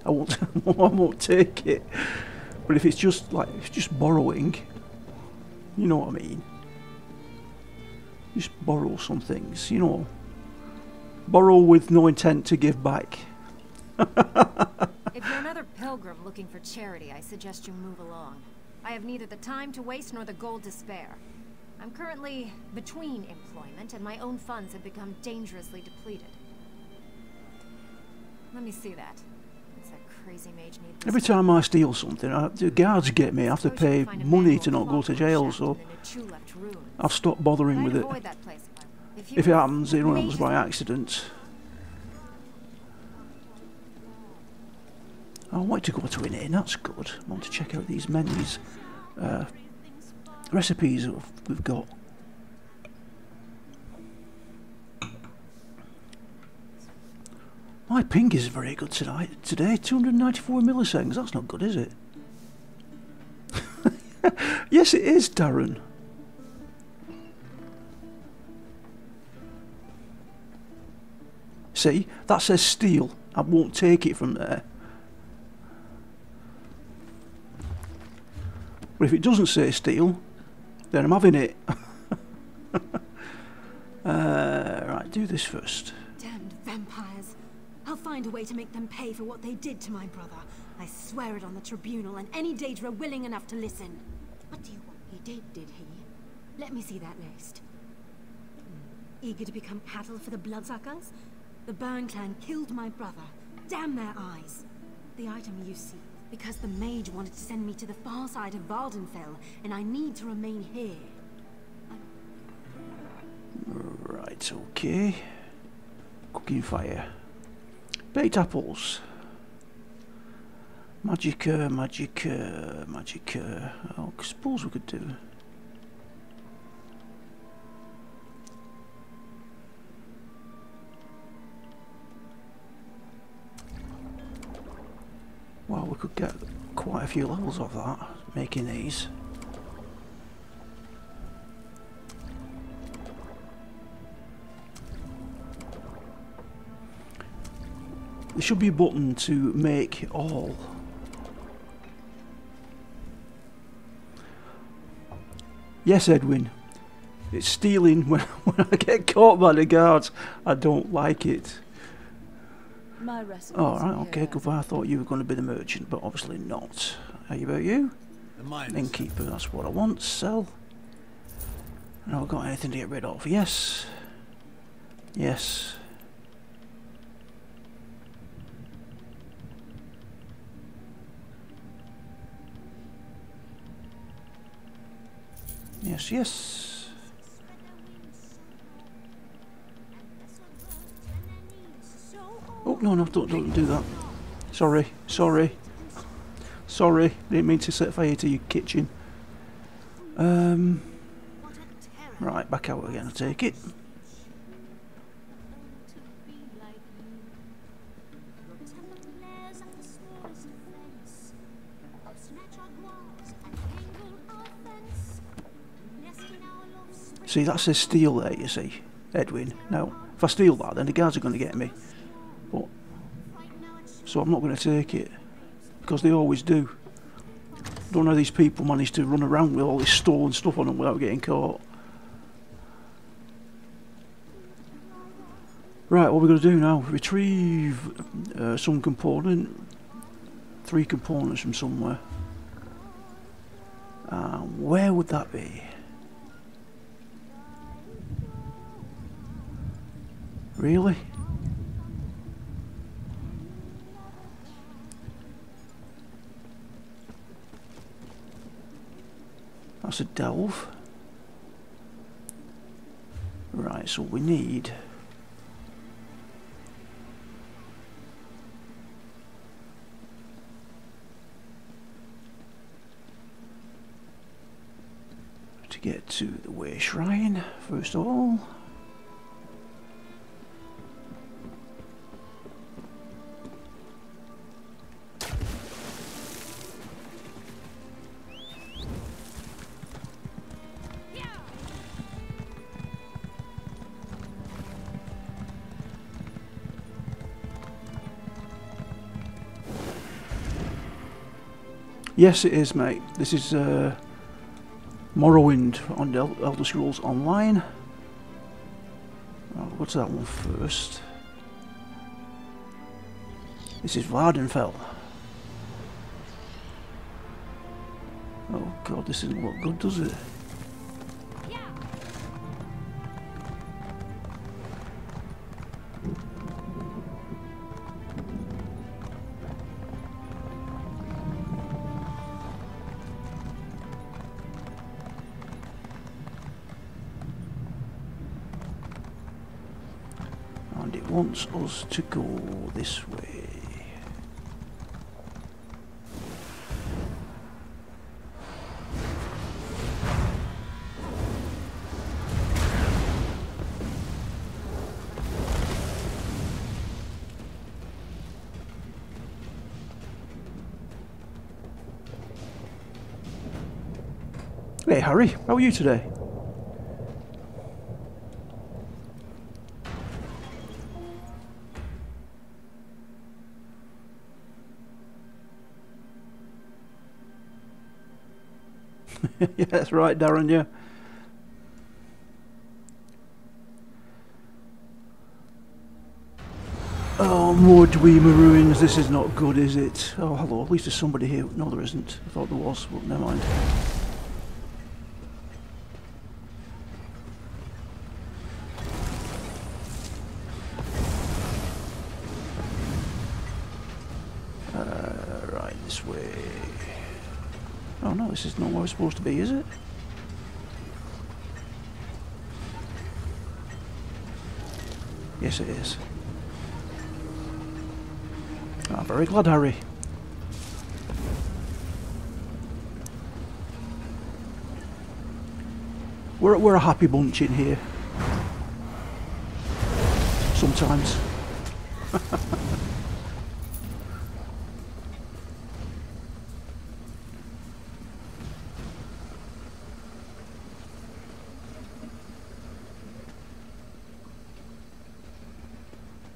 [SPEAKER 1] I won't I won't take it. But if it's just like, it's just borrowing, you know what I mean? Just borrow some things, you know. Borrow with no intent to give back.
[SPEAKER 15] If you're another pilgrim looking for charity, I suggest you move along. I have neither the time to waste nor the gold to spare. I'm currently between employment, and my own funds have become dangerously depleted. Let me see that. What's that crazy mage need?
[SPEAKER 1] Every time I steal something, the guards get me. I have to pay money to not go to jail, so I've stopped bothering with it. If it happens, it happens by accident. I want to go to an inn, that's good. I want to check out these menus, recipes that we've got. My ping is very good today, 294 milliseconds, that's not good, is it? Yes it is, Darren. See, that says steal. I won't take it from there. But if it doesn't say steal, then I'm having it. Right, do this first.
[SPEAKER 2] Damned vampires. I'll find a way to make them pay for what they did to my brother. I swear it on the tribunal and any Daedra willing enough to listen. What do you want? He did he? Let me see that list. Eager to become cattle for the bloodsuckers? The Burn clan killed my brother. Damn their eyes. The item you see. Because the mage wanted to send me to the far side of Vardenfell, and I need to remain here.
[SPEAKER 1] Right, okay. Cooking fire. Baked apples. Magicka. Oh, I suppose we could do. Well, we could get quite a few levels of that, making these. There should be a button to make all. Yes, Edwin. It's stealing when I get caught by the guards. I don't like it. Oh, right, okay, goodbye. I thought you were going to be the merchant, but obviously not. How about you? The innkeeper, that's what I want. Sell. Have I got anything to get rid of? Yes. Yes. Yes, yes. Oh, no, don't do that. Sorry. Didn't mean to set fire to your kitchen. Right, back out again, I take it. See, that says steal there, you see, Edwin. Now, if I steal that, then the guards are going to get me. But so I'm not going to take it, because they always do. Don't know how these people manage to run around with all this stolen stuff on them without getting caught. Right, what we're going to do now, retrieve some component, 3 components from somewhere. Where would that be? Really? That's a delve. Right, so we need to get to the Way Shrine, first of all. Yes, it is, mate. This is Morrowind on Elder Scrolls Online. I'll go to that one first. This is Warden. Oh god, this doesn't look good, does it? And it wants us to go this way. Hey Harry, how are you today? Yeah, that's right, Darren, yeah. Oh, more Dwemer ruins. This is not good, is it? Oh, hello. At least there's somebody here. No, there isn't. I thought there was, but never mind. Right, this way. Oh no, this is not where we're supposed to be, is it? Yes, it is. I'm very glad, Harry. We're a happy bunch in here. Sometimes.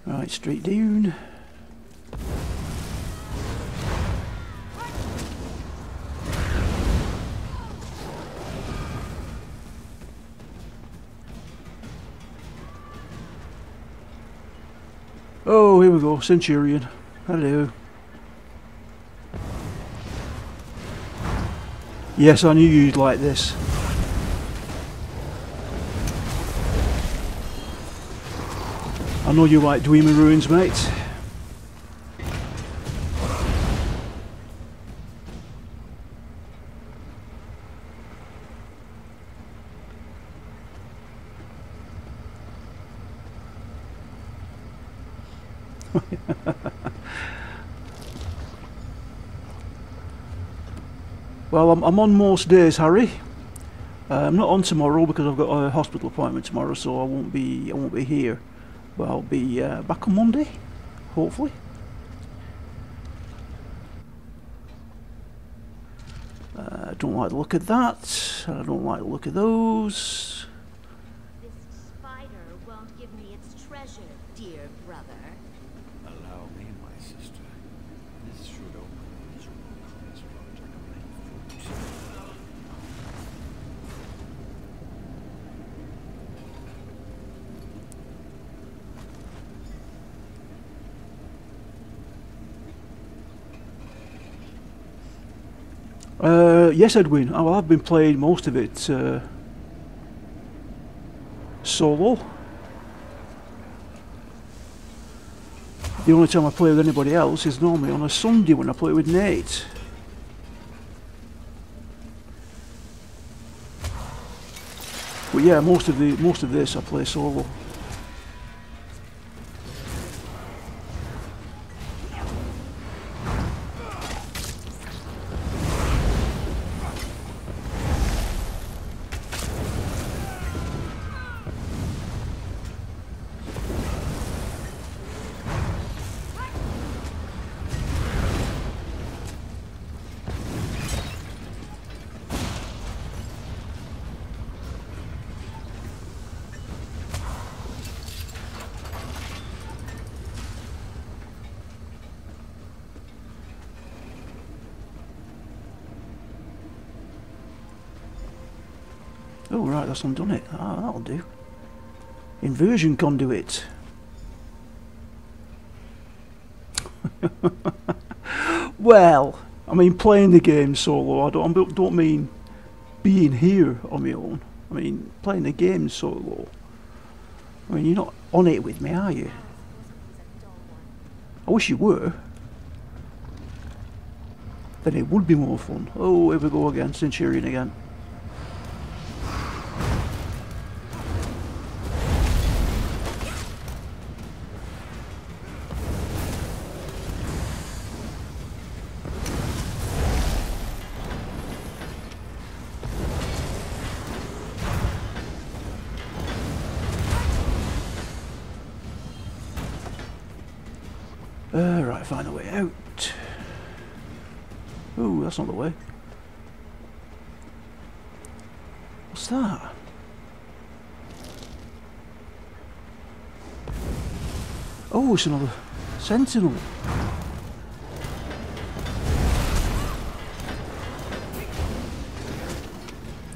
[SPEAKER 1] Right, straight down. Oh, here we go, Centurion. Hello. Yes, I knew you'd like this. I know you like Dwemer ruins, mate. Well, I'm on most days, Harry. I'm not on tomorrow because I've got a hospital appointment tomorrow, so I won't be here. But I'll be back on Monday, hopefully. I don't like the look of that. I don't like the look of those.
[SPEAKER 13] This spider won't give me its treasure, dear brother.
[SPEAKER 9] Allow me, my sister. This should open the miserable commerce project of fruit.
[SPEAKER 1] Yes, Edwin. Well, I've been playing most of it solo. The only time I play with anybody else is normally on a Sunday when I play with Nate. But yeah, most of this I play solo. Oh right, that's undone it. Ah, that'll do. Inversion conduit. Well, I mean playing the game solo. I don't mean being here on my own. I mean playing the game solo. I mean you're not on it with me, are you? I wish you were. Then it would be more fun. Oh, here we go again, Centurion again. Right, find a way out. Oh, that's not the way. What's that? Oh, it's another sentinel.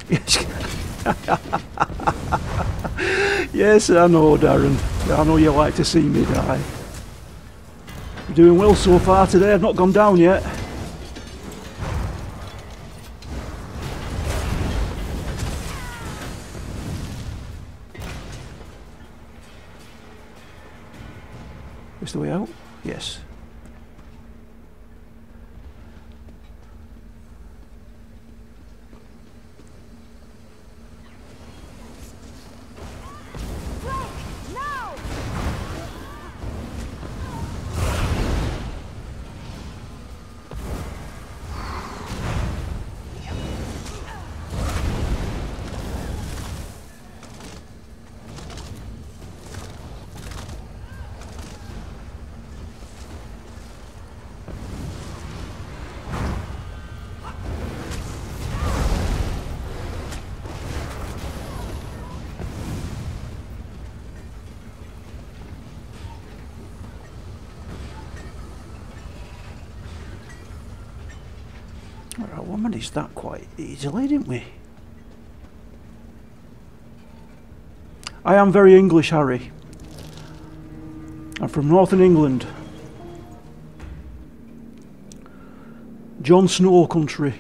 [SPEAKER 1] Yes. Yes, I know, Darren. I know you like to see me die. You're doing well so far today. I've not gone down yet. Is the way out? Yes. Alright, we managed that quite easily, didn't we? I am very English, Harry. I'm from Northern England. Jon Snow country.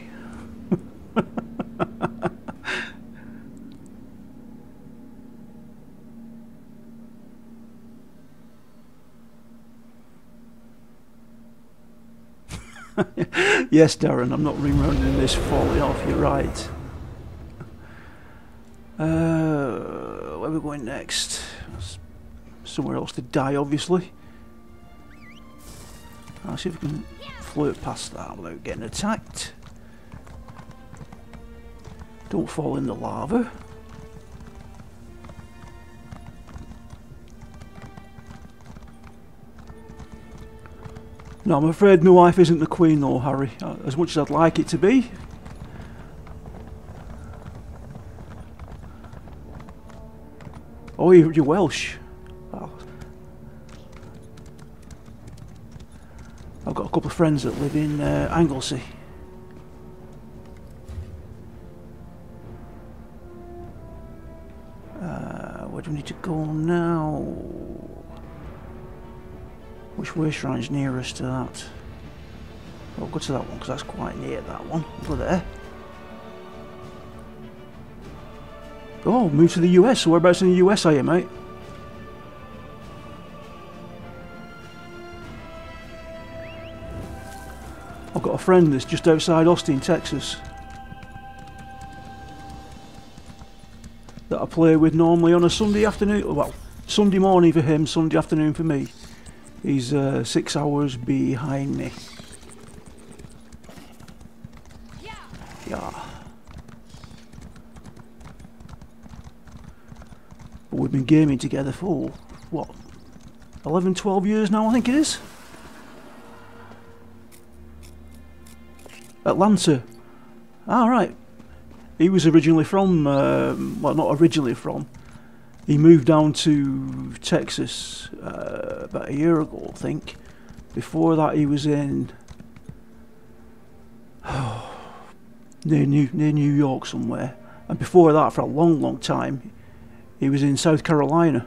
[SPEAKER 1] Yes, Darren, I'm not rerunning this falling off, you're right. Where are we going next? Somewhere else to die, obviously. I'll see if we can flirt past that without getting attacked. Don't fall in the lava. No, I'm afraid my wife isn't the queen though, Harry, as much as I'd like it to be. Oh, you're Welsh. Oh. I've got a couple of friends that live in Anglesey. Where do we need to go now? Which way shrine's nearest to that? I'll go to that one because that's quite near that one. Go there. Oh, move to the US. So whereabouts in the US are you, mate? I've got a friend that's just outside Austin, Texas, that I play with normally on a Sunday afternoon. Well, Sunday morning for him, Sunday afternoon for me. He's 6 hours behind me. Yeah. But we've been gaming together for, what, 11, 12 years now, I think it is? Atlanta. Ah, right. He was originally from, well, not originally from. He moved down to Texas about a year ago, I think. Before that, he was in near New York somewhere. And before that, for a long, long time, he was in South Carolina.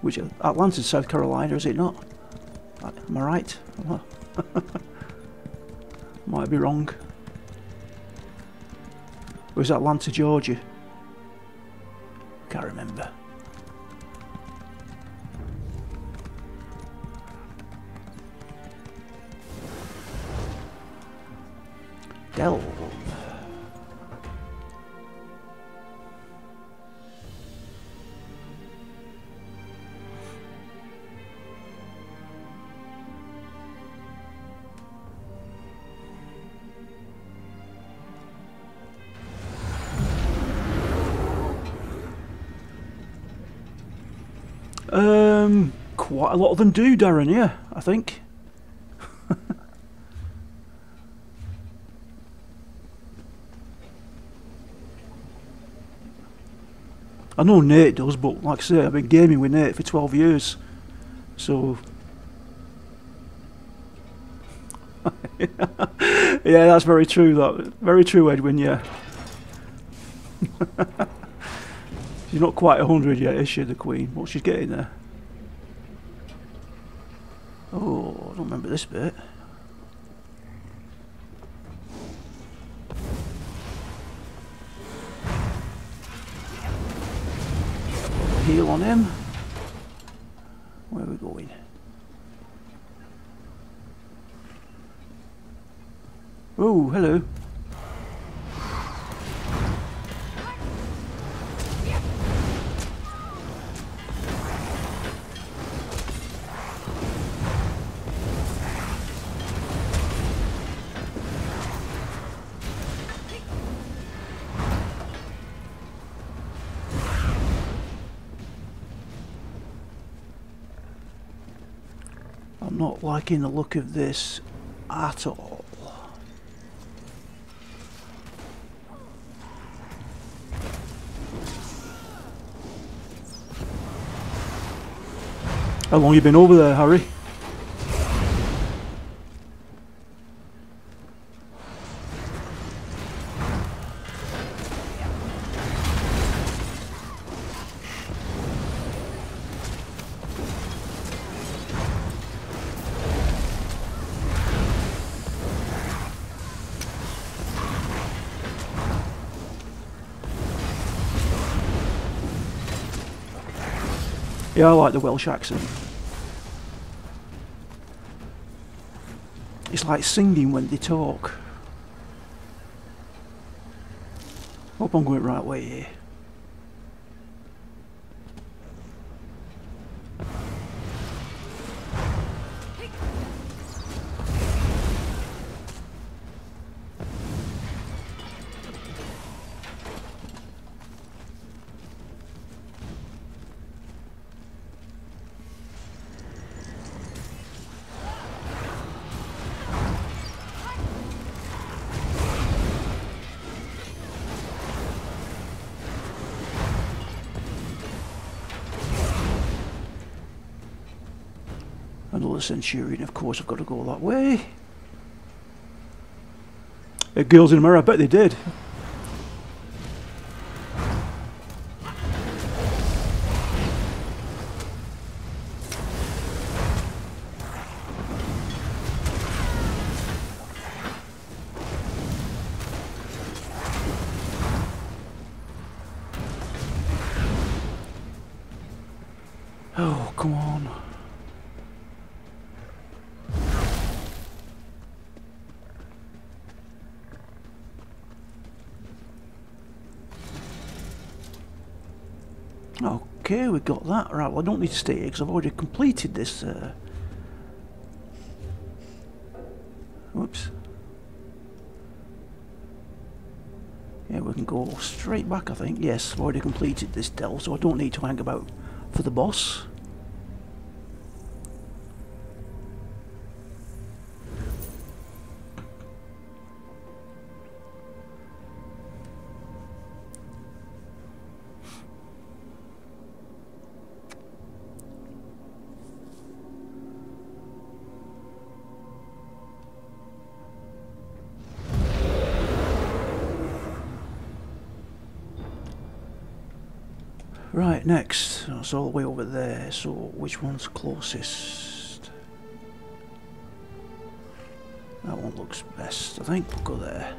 [SPEAKER 1] Which, Atlanta's South Carolina, is it not? Am I right? Might be wrong. Or was Atlanta, Georgia? Can't remember. Delve. Quite a lot of them do, Darren, yeah, I think. I know Nate does, but like I say, I've been gaming with Nate for 12 years. So... yeah, that's very true, that. Very true, Edwin, yeah. She's not quite 100 yet, is she, the Queen? But she's getting there. Oh, I don't remember this bit. Heal on him. Where are we going? Oh, hello. I'm not liking the look of this at all. How long you been over there, Harry? Yeah, I like the Welsh accent. It's like singing when they talk. Hope I'm going the right way here. Another Centurion, of course I've got to go that way. Girls in a mirror, I bet they did. Oh, come on. Okay, we got that. Right, well I don't need to stay here because I've already completed this. Whoops. Yeah, we can go straight back, I think. Yes, I've already completed this delve, so I don't need to hang about for the boss. Right, next. That's all the way over there. So, which one's closest? That one looks best. I think we'll go there.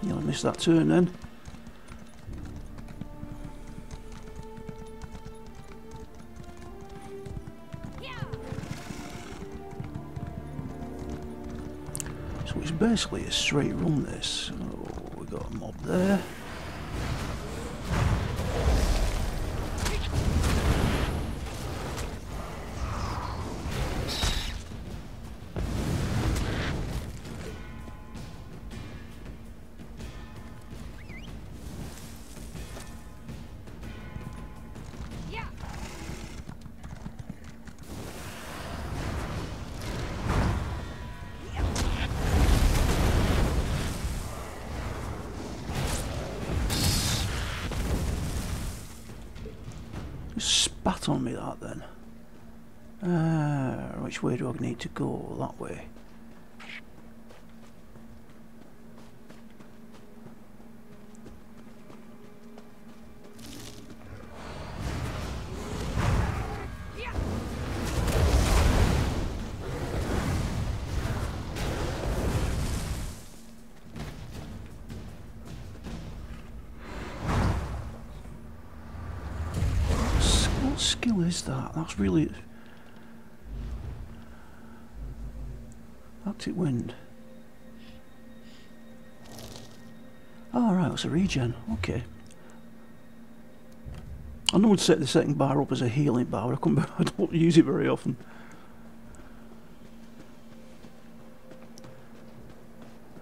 [SPEAKER 1] You'll miss that turn then. So it's basically a straight run this. Oh, we got a mob there. Spat on me that then. Which way do I need to go? That way. What skill is that? That's really... Arctic Wind. Oh right, that's a regen. Okay. I know I'd set the second bar up as a healing bar, but I don't use it very often.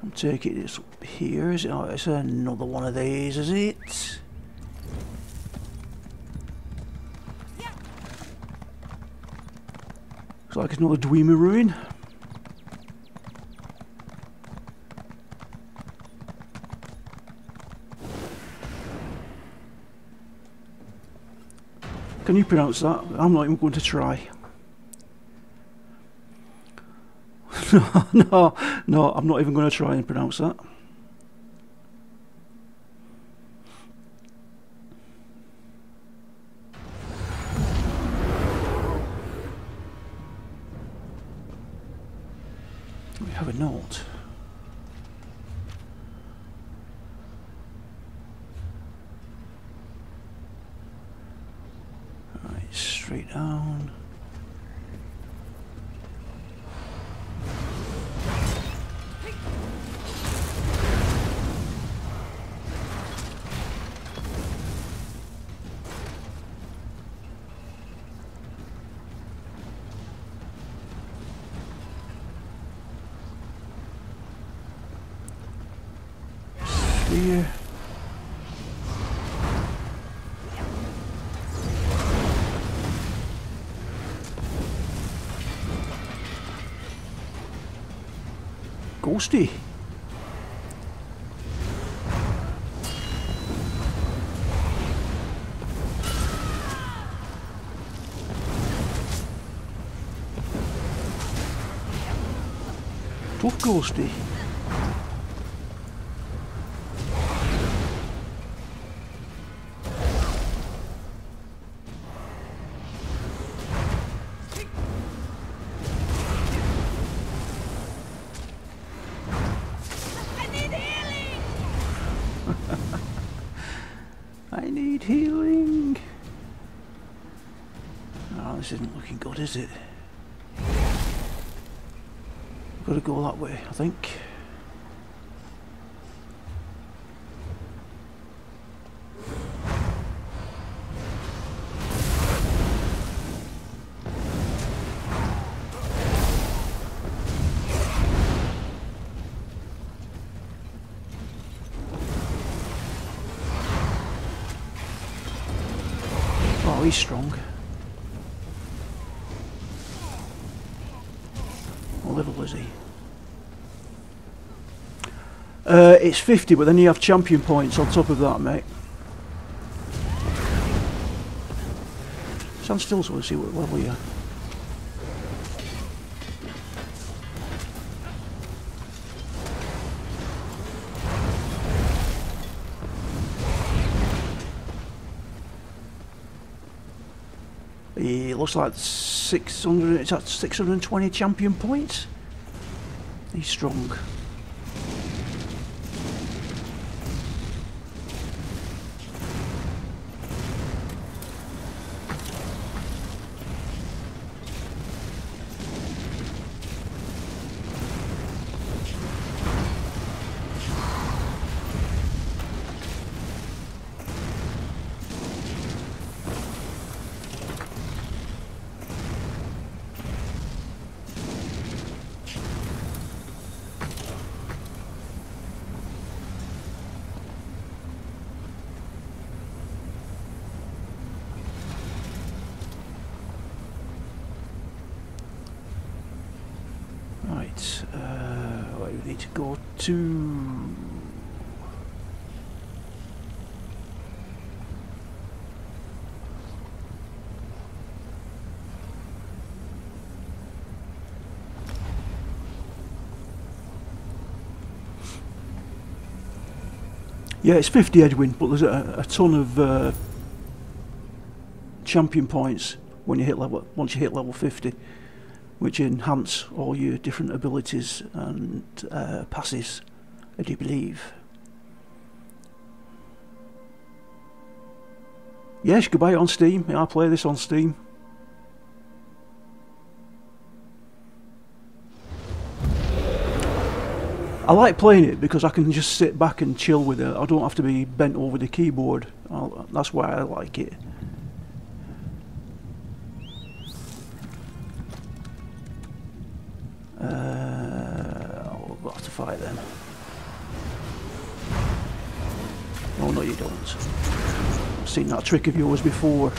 [SPEAKER 1] I'm taking this up here. Is it? Oh, it's another one of these, is it? Looks like it's another Dwemer ruin. Can you pronounce that? I'm not even going to try. No, I'm not even going to try and pronounce that. We have a note. Right, straight down. Here. Ghosty. Tough Ghosty. I need healing. Oh, this isn't looking good, is it? I've got to go that way, I think. Oh, he's strong. I'll level is he? It's 50, but then you have champion points on top of that, mate. Stand still so we see what level you are. It looks like 600. It's at 620 champion points. He's strong. Right, we need to go to... Yeah, it's 50 Edwin, but there's a ton of champion points when you hit once you hit level 50. Which enhance all your different abilities and passes, I do believe. Yes, you can buy it on Steam. I play this on Steam. I like playing it because I can just sit back and chill with it. I don't have to be bent over the keyboard. That's why I like it. I'll have to fight them. Oh no, you don't. I've seen that trick of yours before.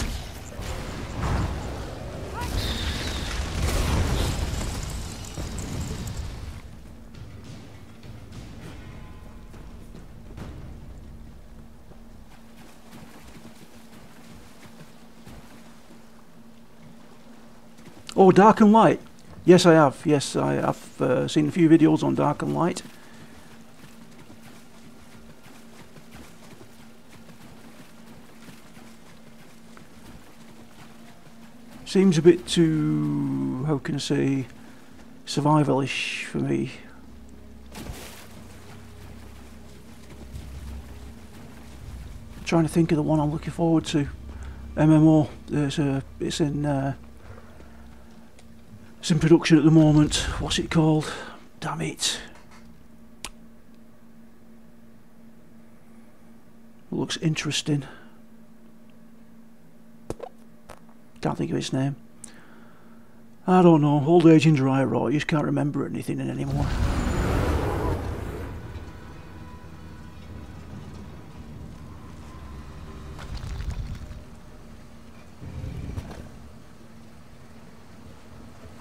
[SPEAKER 1] Oh, Dark and Light. Yes, I have. Yes, I have seen a few videos on Dark and Light. Seems a bit too, how can I say, survivalish for me. I'm trying to think of the one I'm looking forward to. MMO. It's in production at the moment. What's it called? Damn it. Looks interesting. Can't think of its name. I don't know. Old age and dry rot. You just can't remember anything anymore.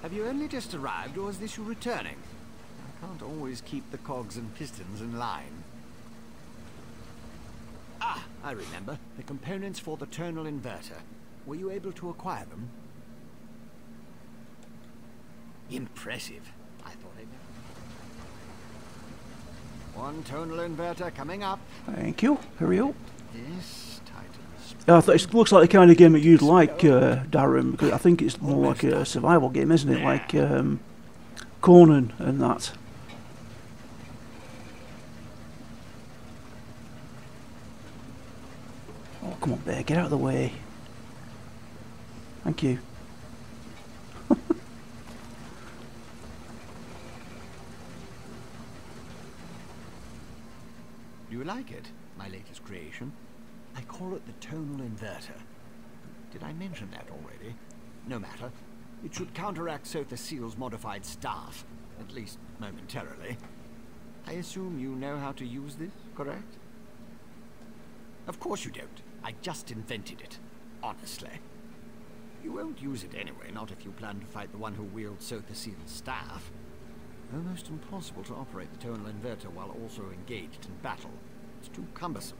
[SPEAKER 9] Have you only just arrived, or is this you returning? I can't always keep the cogs and pistons in line. Ah, I remember. The components for the tonal inverter. Were you able to acquire them? Impressive. I thought I'd... One tonal inverter coming up.
[SPEAKER 1] Thank you. Hurry up.
[SPEAKER 9] This title is...
[SPEAKER 1] It looks like the kind of game that you'd like, Darren, because I think it's more like a survival game, isn't it? Like Conan and that. Oh, come on, Bear, get out of the way. Thank you.
[SPEAKER 9] Do you like it, my latest creation? I call it the tonal inverter. Did I mention that already? No matter. It should counteract Sotha Seal's modified staff, at least momentarily. I assume you know how to use this, correct? Of course you don't. I just invented it. Honestly. You won't use it anyway, not if you plan to fight the one who wields Sotha Seal's staff. Almost impossible to operate the tonal inverter while also engaged in battle. It's too cumbersome.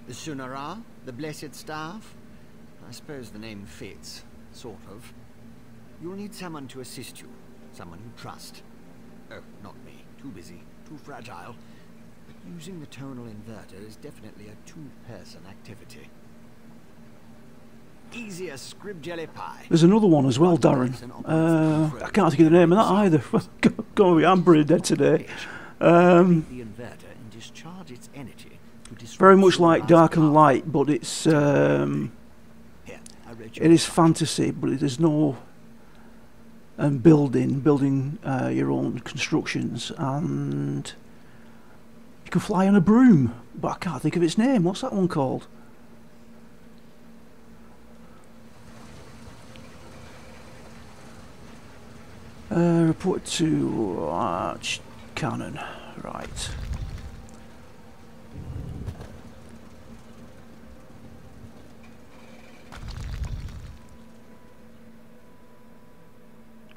[SPEAKER 9] The Sunara, the Blessed Staff? I suppose the name fits, sort of. You'll need someone to assist you, someone you trust. Oh, not me. Too busy, too fragile. But using the tonal inverter is definitely a two-person activity. Easier scrib jelly pie.
[SPEAKER 1] There's another one as well, Darren. I can't think of the name of that either. God, I'm pretty dead today. Very much like Dark and Light, but it's it is fantasy, but there's no building your own constructions, and you can fly on a broom. But I can't think of its name. What's that one called? Report to Arch Cannon. Right.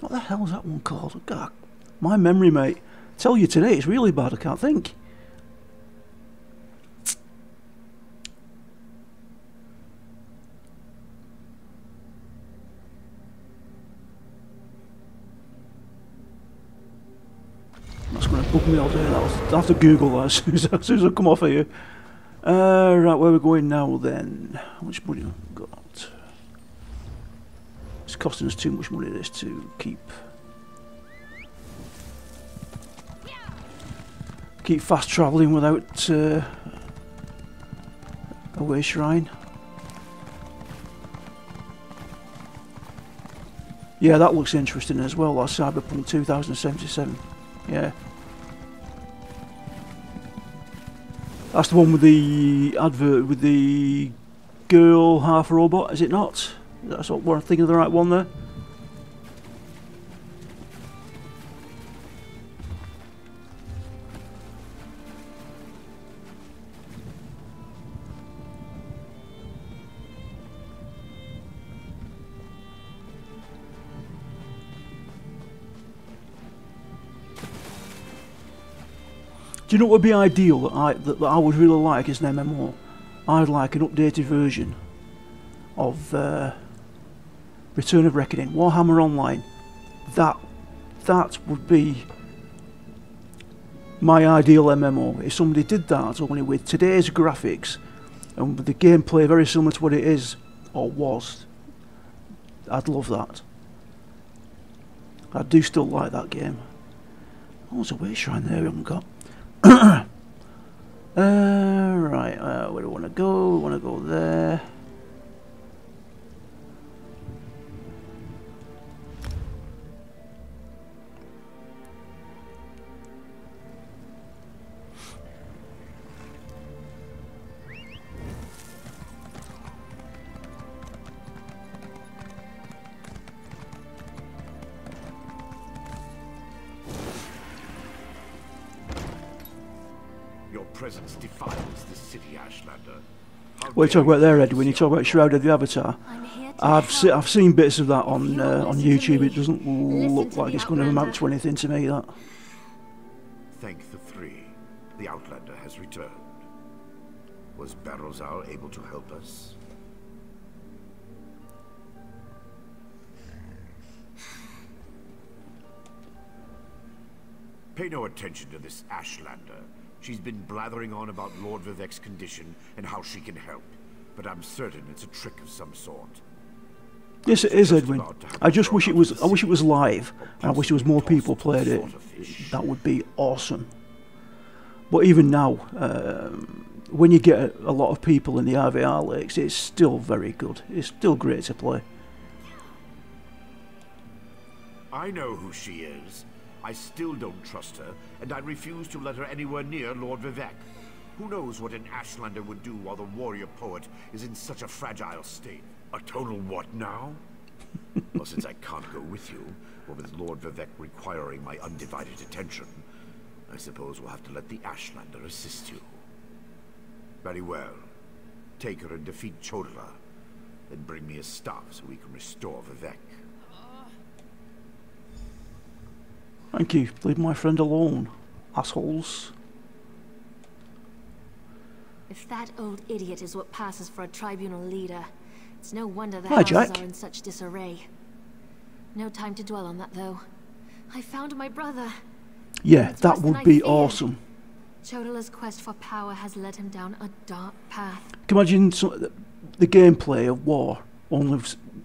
[SPEAKER 1] What the hell is that one called? God, my memory, mate. I tell you today, it's really bad. I can't think. That's going to bug me all day. I'll have to Google that as soon as I come off here. Right, where are we going now then? How much money have we got? It's costing us too much money this to keep fast travelling without a way shrine. Yeah, that looks interesting as well. That's Cyberpunk 2077. Yeah. That's the one with the advert with the girl half robot, is it not? That's what we're thinking of, the right one there. Do you know what would be ideal that I would really like as an MMO? I'd like an updated version of Return of Reckoning, Warhammer Online. That would be my ideal MMO. If somebody did that only with today's graphics and with the gameplay very similar to what it is or was, I'd love that. I do still like that game. Oh, there's a way shrine there we haven't got. Right, where do we want to go? We want to go there.
[SPEAKER 3] Presence defiles the city, Ashlander.
[SPEAKER 1] What are you talking about there, Ed? When you talk about Shroud of the Avatar, I've seen bits of that on YouTube. It doesn't look like it's going to amount to anything to me. That.
[SPEAKER 3] Thank the three. The Outlander has returned. Was Barrowsar able to help us? Pay no attention to this Ashlander. She's been blathering on about Lord Vivek's condition and how she can help, but I'm certain it's a trick of some sort.
[SPEAKER 1] Yes, it is, Edwin. I just wish it was. I wish it was live, and I wish there was more people played it. That would be awesome. But even now, when you get a lot of people in the IVR lakes, it's still very good. It's still great to play.
[SPEAKER 3] I know who she is. I still don't trust her, and I refuse to let her anywhere near Lord Vivek. Who knows what an Ashlander would do while the warrior poet is in such a fragile state? A total what now? Well, since I can't go with you, or with Lord Vivek requiring my undivided attention, I suppose we'll have to let the Ashlander assist you. Very well. Take her and defeat Chodala, then bring me his staff so we can restore Vivek.
[SPEAKER 1] Thank you. Leave my friend alone, assholes.
[SPEAKER 8] If that old idiot is what passes for a tribunal leader, it's no wonder the
[SPEAKER 1] Hi,
[SPEAKER 8] houses
[SPEAKER 1] Jack.
[SPEAKER 8] are in such disarray. No time to dwell on that, though. I found my brother.
[SPEAKER 1] Yeah,
[SPEAKER 8] It's
[SPEAKER 1] that
[SPEAKER 8] worse than
[SPEAKER 1] would
[SPEAKER 8] I
[SPEAKER 1] be
[SPEAKER 8] feared.
[SPEAKER 1] awesome.
[SPEAKER 8] Chodala's quest for power has led him down a dark path.
[SPEAKER 1] Can you imagine the gameplay of War, only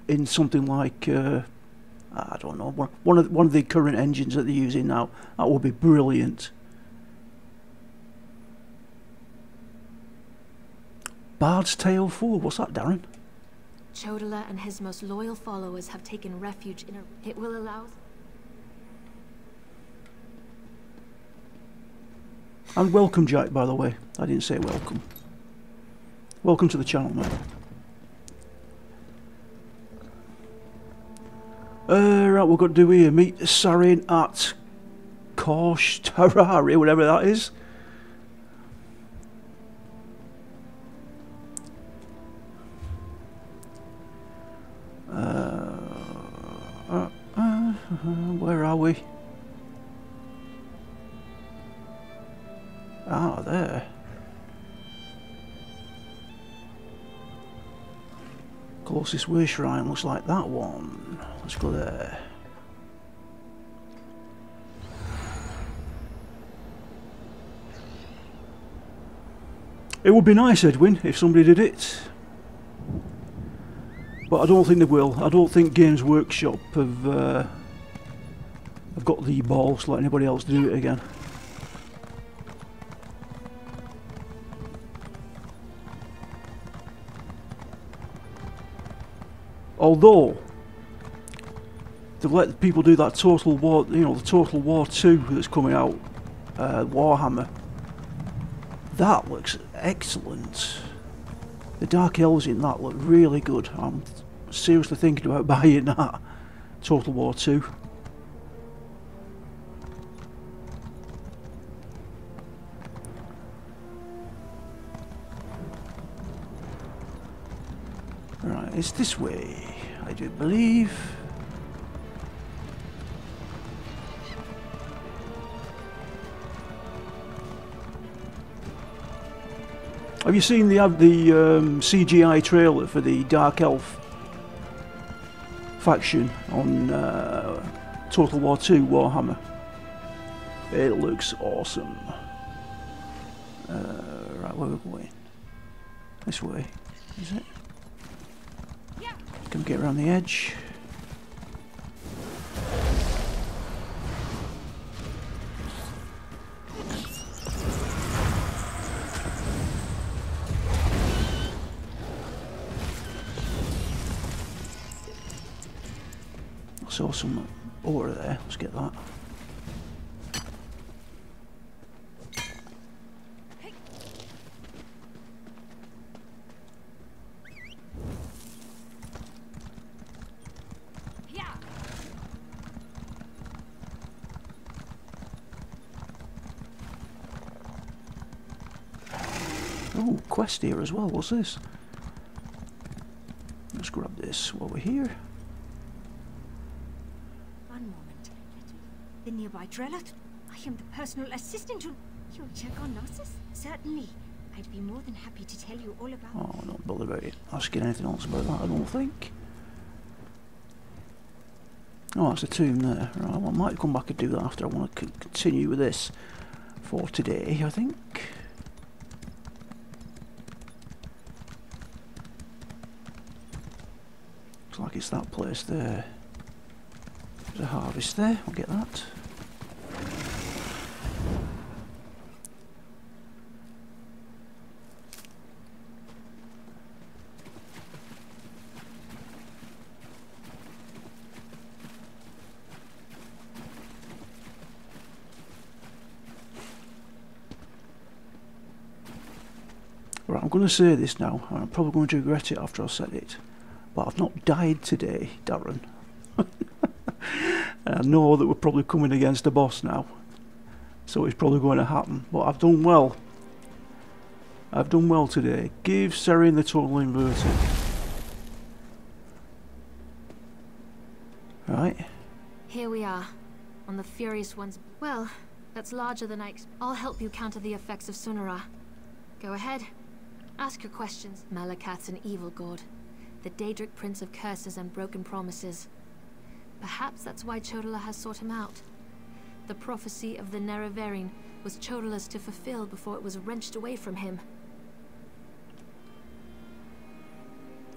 [SPEAKER 1] in something like I don't know, one of the current engines that they're using now? That would be brilliant. Bard's Tale 4. What's that, Darren?
[SPEAKER 8] Chodala and his most loyal followers have taken refuge in a... It will allow...
[SPEAKER 1] And welcome, Jack, by the way. I didn't say welcome. Welcome to the channel, mate. Right, we've got to do here. Meet Sarin at Korsh Tarari, whatever that is. Where are we? Ah, there. Closest way shrine looks like that one. Let's go there. It would be nice, Edwin, if somebody did it. But I don't think they will. I don't think Games Workshop have got the balls to let anybody else do it again. Although they've let people do that Total War, you know, the Total War 2 that's coming out, Warhammer. That looks excellent. The Dark Elves in that look really good. I'm seriously thinking about buying that Total War 2. Right, it's this way, I do believe. Have you seen the CGI trailer for the Dark Elf faction on Total War 2 Warhammer? It looks awesome. Right, where are we going? This way, is it? Can we get around the edge? I saw some ore there. Let's get that. Oh, quest here as well. What's this? Let's grab this while we're here.
[SPEAKER 15] One moment. The nearby Drelot. I am the personal assistant to... You'll check on Narcissus? Certainly. I'd be more than happy to tell you all about...
[SPEAKER 1] Oh, don't bother about it. Asking anything else about that, I don't think. Oh, that's a tomb there. Right, well, I might come back and do that after. I want to continue with this for today, I think. Looks like it's that place there. There's a harvest there. I'll get that. Right, I'm going to say this now, and I'm probably going to regret it after I've said it, but I've not died today, Darren. And I know that we're probably coming against a boss now, so it's probably going to happen, but I've done well. I've done well today. Give Sarin the total inverted.
[SPEAKER 8] Here we are. on the furious ones. Well, that's larger than I expected. I'll help you counter the effects of Sunara. Go ahead. Ask your questions. Malakath's an evil god. The Daedric prince of curses and broken promises. Perhaps that's why Chodola has sought him out. The prophecy of the Nerevarine was Chodola's to fulfill before it was wrenched away from him.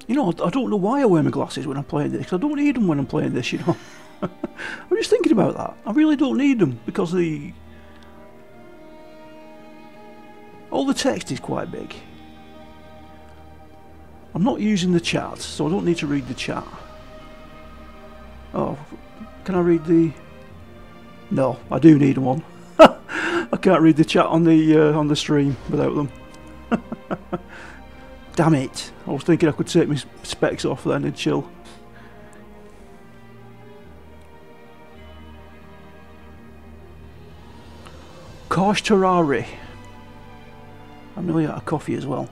[SPEAKER 1] You know, I don't know why I wear my glasses when I'm playing this. I don't need them when I'm playing this, you know. I'm just thinking about that. I really don't need them because all the text is quite big. I'm not using the chat, so I don't need to read the chat. Oh, can I read the... No, I do need one. I can't read the chat on the stream without them. Damn it! I was thinking I could take my specs off then and chill. Kosh Terrari. I'm nearly out of coffee as well.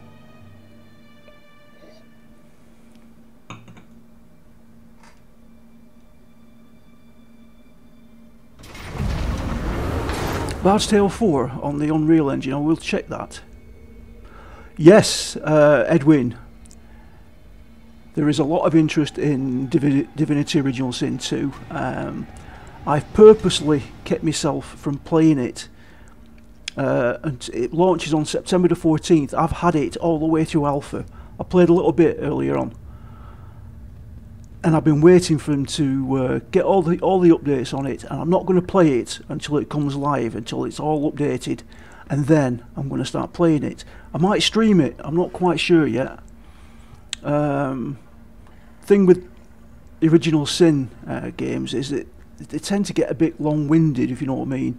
[SPEAKER 1] Bard's Tale 4 on the Unreal Engine, I will check that. Yes, Edwin, there is a lot of interest in Divinity Original Sin 2. I've purposely kept myself from playing it, and it launches on September the 14th. I've had it all the way through Alpha. I played a little bit earlier on, and I've been waiting for them to get all the updates on it, and I'm not going to play it until it comes live, until it's all updated, and then I'm going to start playing it. I might stream it, I'm not quite sure yet. Thing with the Original Sin games is that they tend to get a bit long-winded, if you know what I mean.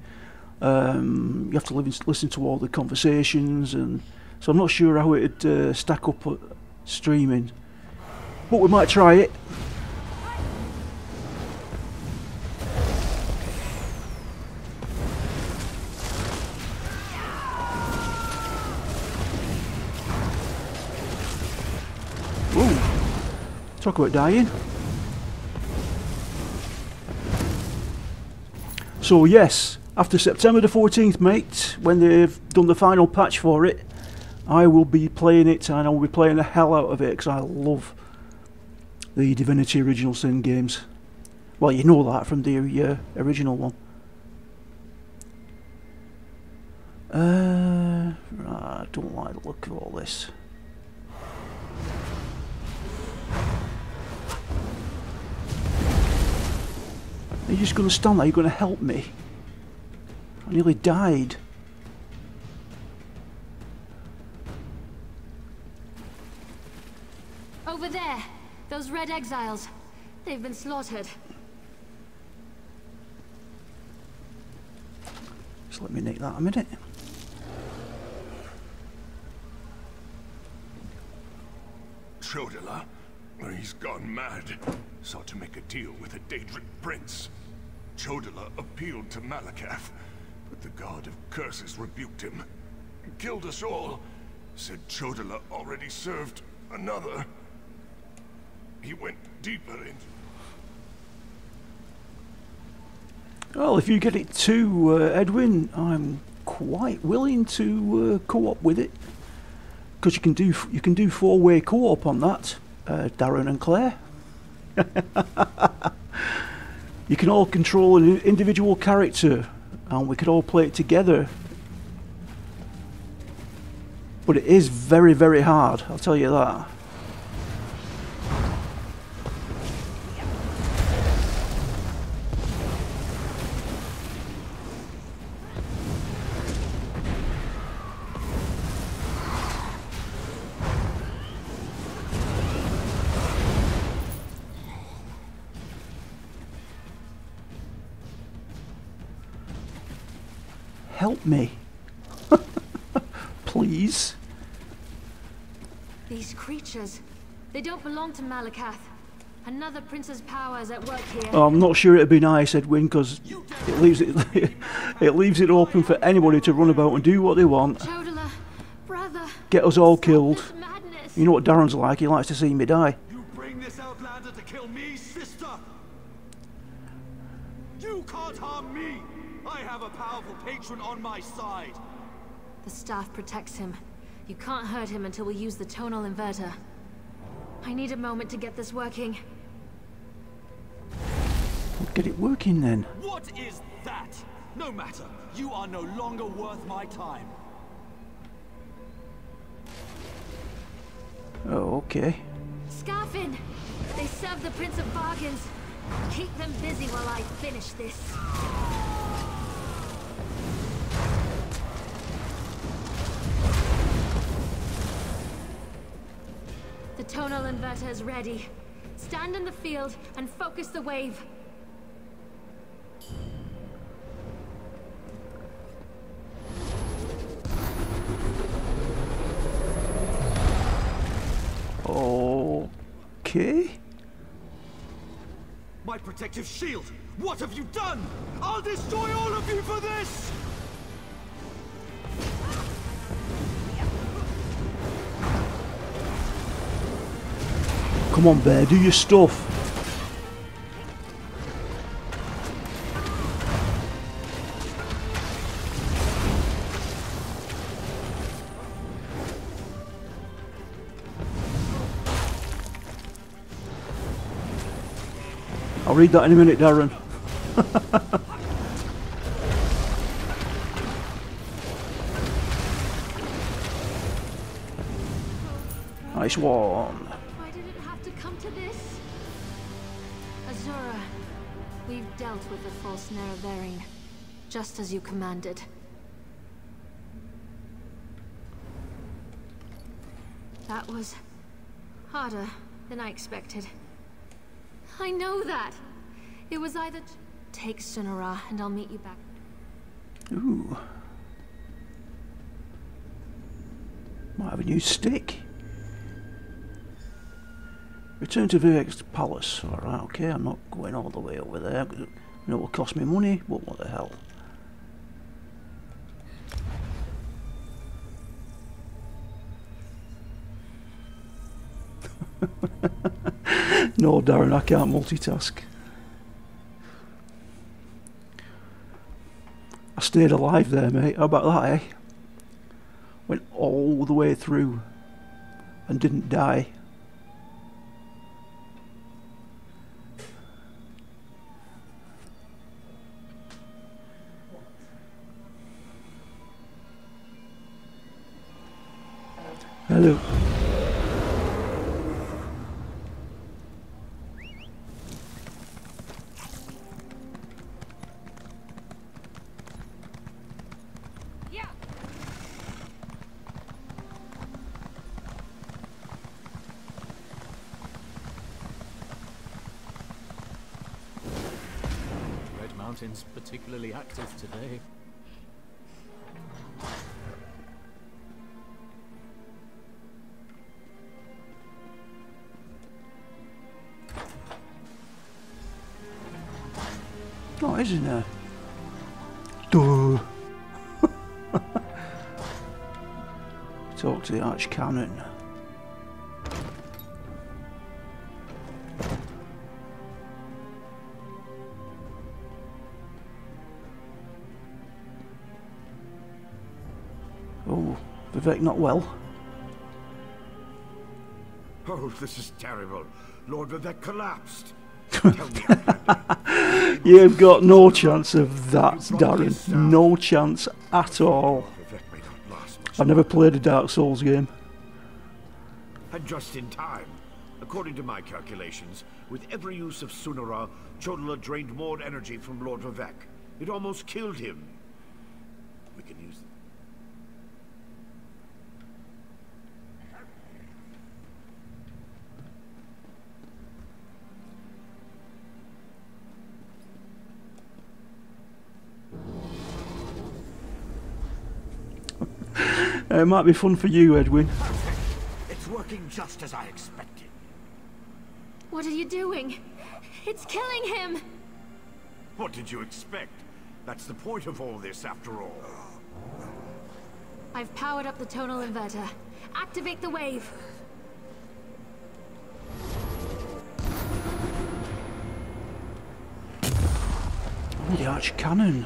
[SPEAKER 1] You have to listen to all the conversations, and so I'm not sure how it'd stack up streaming, but we might try it. Talk about dying. So yes, after September the 14th, mate, when they've done the final patch for it, I will be playing it, and I will be playing the hell out of it, because I love the Divinity Original Sin games. Well, you know that from the original one. I don't like the look of all this. Are you just going to stand there? You're going to help me? I nearly died.
[SPEAKER 8] Over there! Those red exiles. They've been slaughtered.
[SPEAKER 1] Just let me nick that a minute.
[SPEAKER 16] Chodola? He's gone mad. Sought to make a deal with a Daedric prince. Chodola appealed to Malakath, but the god of curses rebuked him. Killed us all. Said Chodola already served another. He went deeper into...
[SPEAKER 1] Well, if you get it too, Edwin, I'm quite willing to co-op with it, because you can do four-way co-op on that, Darren and Claire. You can all control an individual character, and we could all play it together. But it is very, very hard, I'll tell you that. Help me. Please.
[SPEAKER 8] These creatures, they don't belong to Malakath. Another prince's power is at work here.
[SPEAKER 1] I'm not sure it'd be nice, Edwin, because it leaves it open for anybody to run about and do what they want.
[SPEAKER 8] Chodola, brother,
[SPEAKER 1] get us all killed. You know what Darren's like, he likes to see me die.
[SPEAKER 12] You bring this outlander to kill me, sister? You You can't harm me! I have a powerful patron on my side!
[SPEAKER 8] The staff protects him. You can't hurt him until we use the tonal inverter. I need a moment to get this working.
[SPEAKER 1] Get it working then.
[SPEAKER 12] What is that? No matter. You are no longer worth my time.
[SPEAKER 1] Oh, okay.
[SPEAKER 8] Scarfin! They serve the Prince of Bargains. Keep them busy while I finish this. The tonal inverter is ready. Stand in the field and focus the wave.
[SPEAKER 1] Okay.
[SPEAKER 12] My protective shield! What have you done? I'll destroy all of you for this!
[SPEAKER 1] Come on, bear, do your stuff. I'll read that in a minute, Darren. Nice one.
[SPEAKER 8] Why did it have to come to this? Azura, we've dealt with the false Nerevarine, just as you commanded. That was harder than I expected. I know that. It was either take Sunara and I'll meet you back.
[SPEAKER 1] Ooh. Might have a new stick. Return to Vivek's palace. Alright, okay, I'm not going all the way over there. I know it will cost me money, but what the hell. No, Darren, I can't multitask. I stayed alive there, mate. How about that, eh? Went all the way through and didn't die. Hello.
[SPEAKER 6] Mountain's particularly active today.
[SPEAKER 1] Oh, isn't there? Duh. Talk to the Archcanon. Oh, Vivek not well.
[SPEAKER 3] Oh, this is terrible. Lord Vivek collapsed. Tell me, Outlander.
[SPEAKER 1] You've got no chance of that, Darren. No chance at all. I've never played a Dark Souls game.
[SPEAKER 3] And just in time. According to my calculations, with every use of Sunara, Chodala drained more energy from Lord Vivek. It almost killed him. We can use
[SPEAKER 1] It might be fun for you, Edwin.
[SPEAKER 9] It's working just as I expected.
[SPEAKER 8] What are you doing? It's killing him!
[SPEAKER 3] What did you expect? That's the point of all this, after all.
[SPEAKER 8] I've powered up the tonal inverter. Activate the wave.
[SPEAKER 1] Oh, the arch cannon.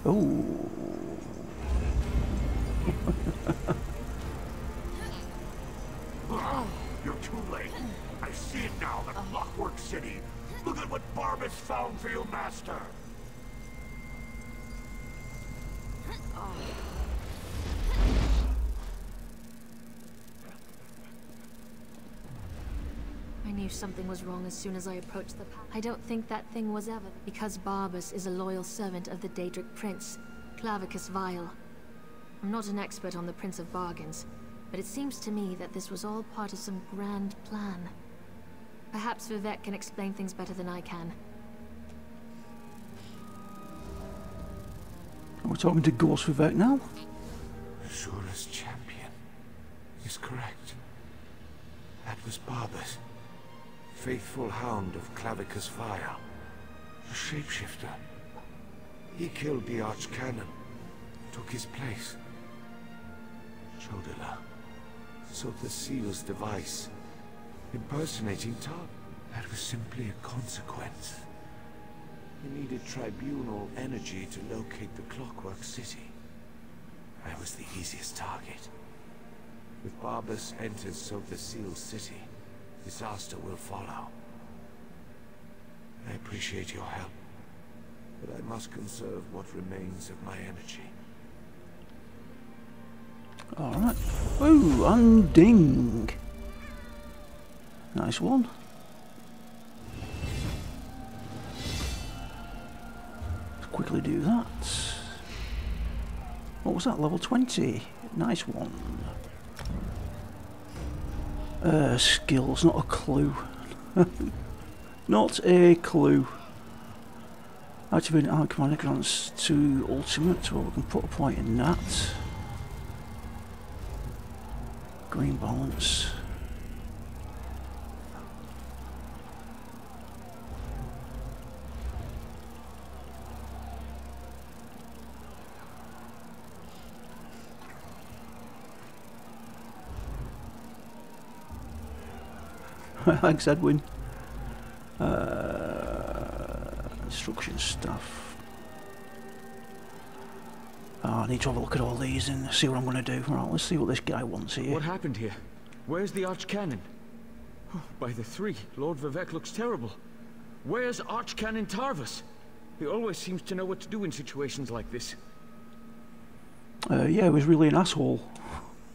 [SPEAKER 1] Oh.
[SPEAKER 3] You're too late. I see it now, the Clockwork City. Look at what Barbas found for your master.
[SPEAKER 8] I knew something was wrong as soon as I approached the palace. I don't think that thing was ever, because Barbas is a loyal servant of the Daedric Prince, Clavicus Vile. I'm not an expert on the Prince of Bargains, but it seems to me that this was all part of some grand plan. Perhaps Vivek can explain things better than I can.
[SPEAKER 1] We're talking to Ghost Vivek now?
[SPEAKER 5] Shura's champion is correct. That was Barbas, faithful hound of Clavicus Vile, a shapeshifter. He killed the archcanon, took his place. Chodala, so the seal's device, impersonating Tar. That was simply a consequence. He needed tribunal energy to locate the Clockwork City. I was the easiest target. If Barbas enters Sotha Seal's city, disaster will follow. I appreciate your help, but I must conserve what remains of my energy.
[SPEAKER 1] Alright. Ooh, Unding. Nice one. Let's quickly do that. What was that? Level 20. Nice one. Skills, not a clue. Not a clue. Activating our commander grants to ultimate, well we can put a point in that. Green balance. Thanks, Edwin. Instruction stuff. Oh, I need to have a look at all these and see what I'm going to do. Right, let's see what this guy wants here.
[SPEAKER 4] What happened here? Where's the archcanon? Oh, by the three, Lord Vivek looks terrible. Where's Archcanon Tarvas? He always seems to know what to do in situations like this.
[SPEAKER 1] Yeah, he was really an asshole.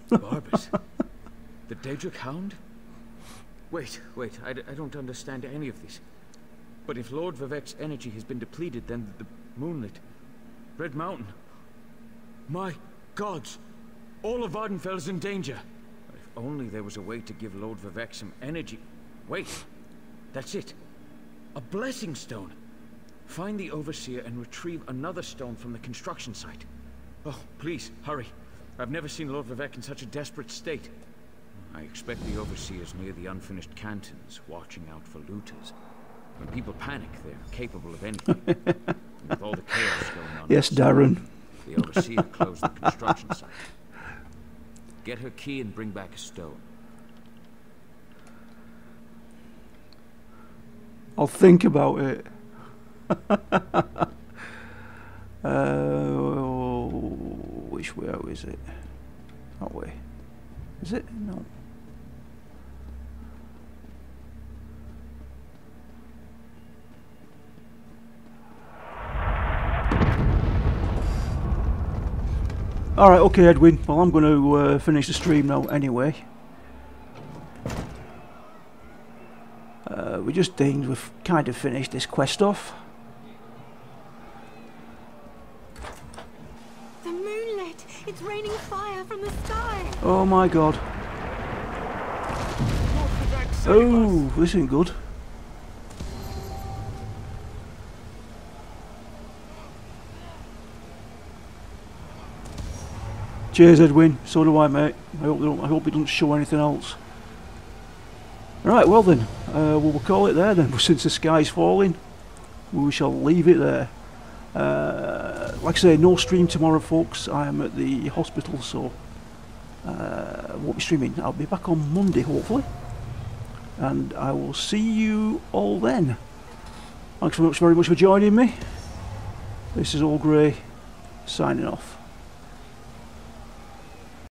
[SPEAKER 4] Barbas? The Daedric Hound? Wait, I don't understand any of this. But if Lord Vivek's energy has been depleted, then the Moonlit, Red Mountain... My gods! All of Vardenfell is in danger! If only there was a way to give Lord Vivek some energy... Wait! That's it! A blessing stone! Find the Overseer and retrieve another stone from the construction site. Oh, please, hurry. I've never seen Lord Vivek in such a desperate state. I expect the Overseer's near the unfinished cantons, watching out for looters. When people panic, they're capable of anything. With all the chaos going on...
[SPEAKER 1] Yes, Darren.
[SPEAKER 4] The Overseer closed the construction site. Get her key and bring back a stone.
[SPEAKER 1] I'll think about it. Which way out is it? That way. Is it? No. Alright, okay Edwin, well I'm going to finish the stream now anyway. We just think we've kind of finished this quest off.
[SPEAKER 2] The moonlit! It's raining fire from the sky!
[SPEAKER 1] Oh my god. Oh, this isn't good. Cheers, Edwin. So do I, mate. I hope it doesn't show anything else. Right, well then, we'll call it there then. Since the sky's falling, we shall leave it there. Like I say, no stream tomorrow, folks. I am at the hospital, so won't be streaming. I'll be back on Monday, hopefully, and I will see you all then. Thanks very much for joining me. This is All Grey, signing off.